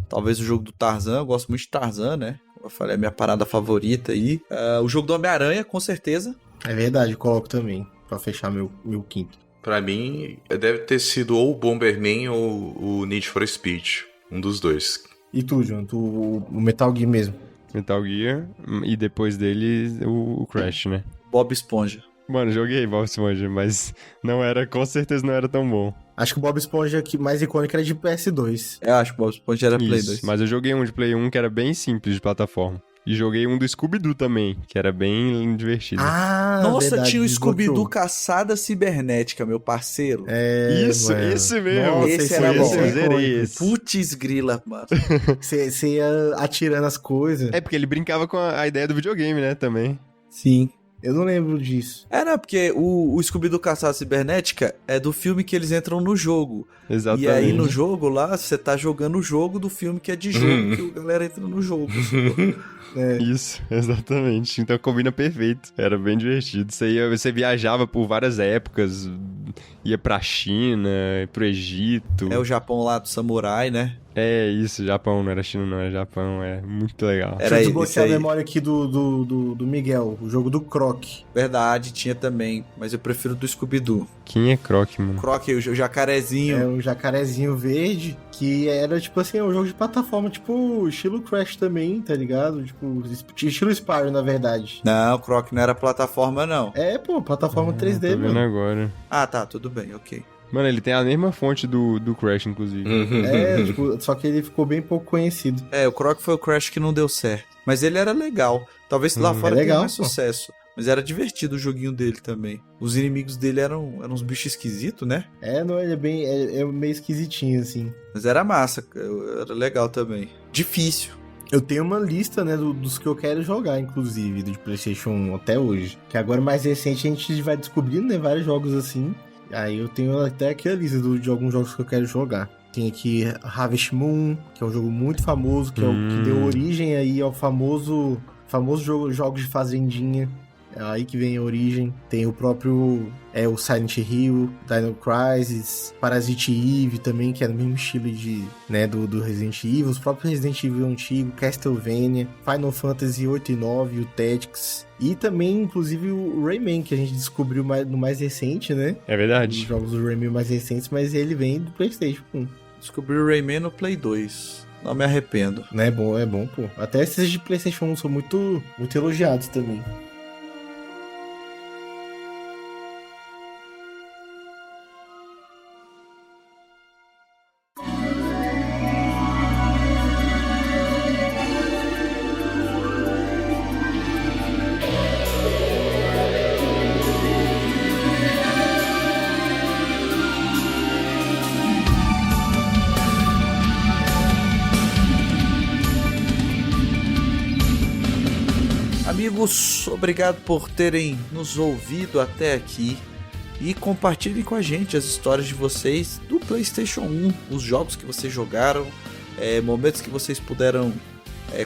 Talvez o jogo do Tarzan. Eu gosto muito de Tarzan, né? Como eu falei, é a minha parada favorita aí. O jogo do Homem-Aranha, com certeza. É verdade, eu coloco também, pra fechar meu quinto. Pra mim, deve ter sido ou o Bomberman ou o Need for Speed. Um dos dois. E tu, João? O Metal Gear mesmo? Metal Gear e depois dele o Crash, né? Bob Esponja. Mano, joguei Bob Esponja, mas com certeza não era tão bom. Acho que o Bob Esponja que mais icônico era de PS2. Eu acho que o Bob Esponja era Play Isso, 2. mas eu joguei um de Play 1 que era bem simples de plataforma. E joguei um do Scooby-Doo também, que era bem divertido. Ah, Nossa, verdade, tinha o desbloqueou. Scooby-Doo Caçada Cibernética, meu parceiro. Isso, mano. esse mesmo. Nossa, Esse era bom. Eu zerei esse. Putz grila, mano. Você ia atirando as coisas. É porque ele brincava com a ideia do videogame, né, também. Sim. Eu não lembro disso. Não, porque o Scooby-Doo Caçada Cibernética é do filme que eles entram no jogo. Exatamente. E aí no jogo lá, você tá jogando o jogo do filme que é de jogo, que a galera entra no jogo. Isso, exatamente. Então combina perfeito. Era bem divertido. Você viajava por várias épocas, ia pra China, pro Egito. É o Japão lá do samurai, né? É isso, Japão, não era China, não era Japão. É muito legal. Era Deixa eu isso desbloquear a aí. memória aqui do Miguel, o jogo do Croc. Verdade, tinha também, mas eu prefiro do Scooby-Doo. Quem é Croc, mano? Croc, o jacarezinho. É um jacarezinho verde, que era, tipo assim, um jogo de plataforma, tipo, estilo Crash também, tá ligado? Tipo, estilo Spyro, na verdade. Não, o Croc não era plataforma, não. É, pô, plataforma 3D, Tô vendo mano. agora. Ah, tá, tudo bem, ok. Mano, ele tem a mesma fonte do Crash, inclusive. É, tipo, só que ele ficou bem pouco conhecido. O Croc foi o Crash que não deu certo. Mas ele era legal. Talvez lá fora é legal, tenha mais pô. sucesso. Mas era divertido o joguinho dele também. Os inimigos dele eram uns bichos esquisitos, né? Não, ele é bem, é meio esquisitinho, assim. Mas era massa, era legal também. Difícil. Eu tenho uma lista, né, dos que eu quero jogar, inclusive, do PlayStation 1 até hoje. Que agora, mais recente, a gente vai descobrindo, né, vários jogos assim. Aí eu tenho até aqui a lista de alguns jogos que eu quero jogar. Tem aqui Harvest Moon, que é um jogo muito famoso, que é o que deu origem aí ao famoso jogo, jogos de fazendinha. É aí que vem a origem. Tem o próprio o Silent Hill, Dino Crisis, Parasite Eve também, que é no mesmo estilo do Resident Evil. Os próprios Resident Evil antigo, Castlevania, Final Fantasy 8 e 9, o Tactics. E também, inclusive, o Rayman, que a gente descobriu no mais recente, né? É verdade. Os jogos do Rayman mais recentes, mas ele vem do PlayStation 1. Descobri o Rayman no Play 2. Não me arrependo. É bom, pô. Até esses de PlayStation 1 são muito elogiados também. Amigos, obrigado por terem nos ouvido até aqui e compartilhem com a gente as histórias de vocês do PlayStation 1, os jogos que vocês jogaram, momentos que vocês puderam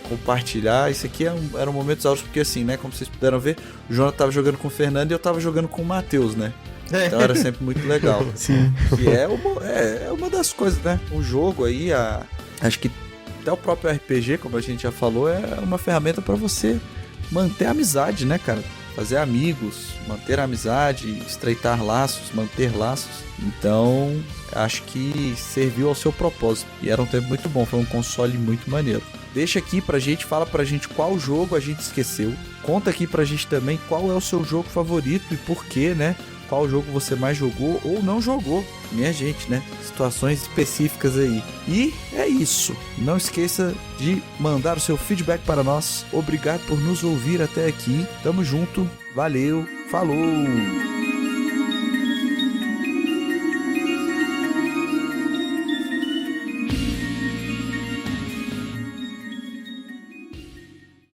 compartilhar. Isso aqui eram momentos áureos porque assim, né, como vocês puderam ver, o Jonathan estava jogando com o Fernando e eu estava jogando com o Matheus, né? Então era sempre muito legal. Sim. E é uma das coisas, né? O jogo aí, acho que até o próprio RPG, como a gente já falou, é uma ferramenta para você manter a amizade, né, cara? Fazer amigos, manter a amizade, estreitar laços, manter laços. Então, acho que serviu ao seu propósito. E era um tempo muito bom, foi um console muito maneiro. Deixa aqui pra gente, fala pra gente qual jogo a gente esqueceu. Conta aqui pra gente também qual é o seu jogo favorito e por quê, né? Qual jogo você mais jogou ou não jogou. Minha gente, né? Situações específicas aí. E é isso. Não esqueça de mandar o seu feedback para nós. Obrigado por nos ouvir até aqui. Tamo junto. Valeu. Falou!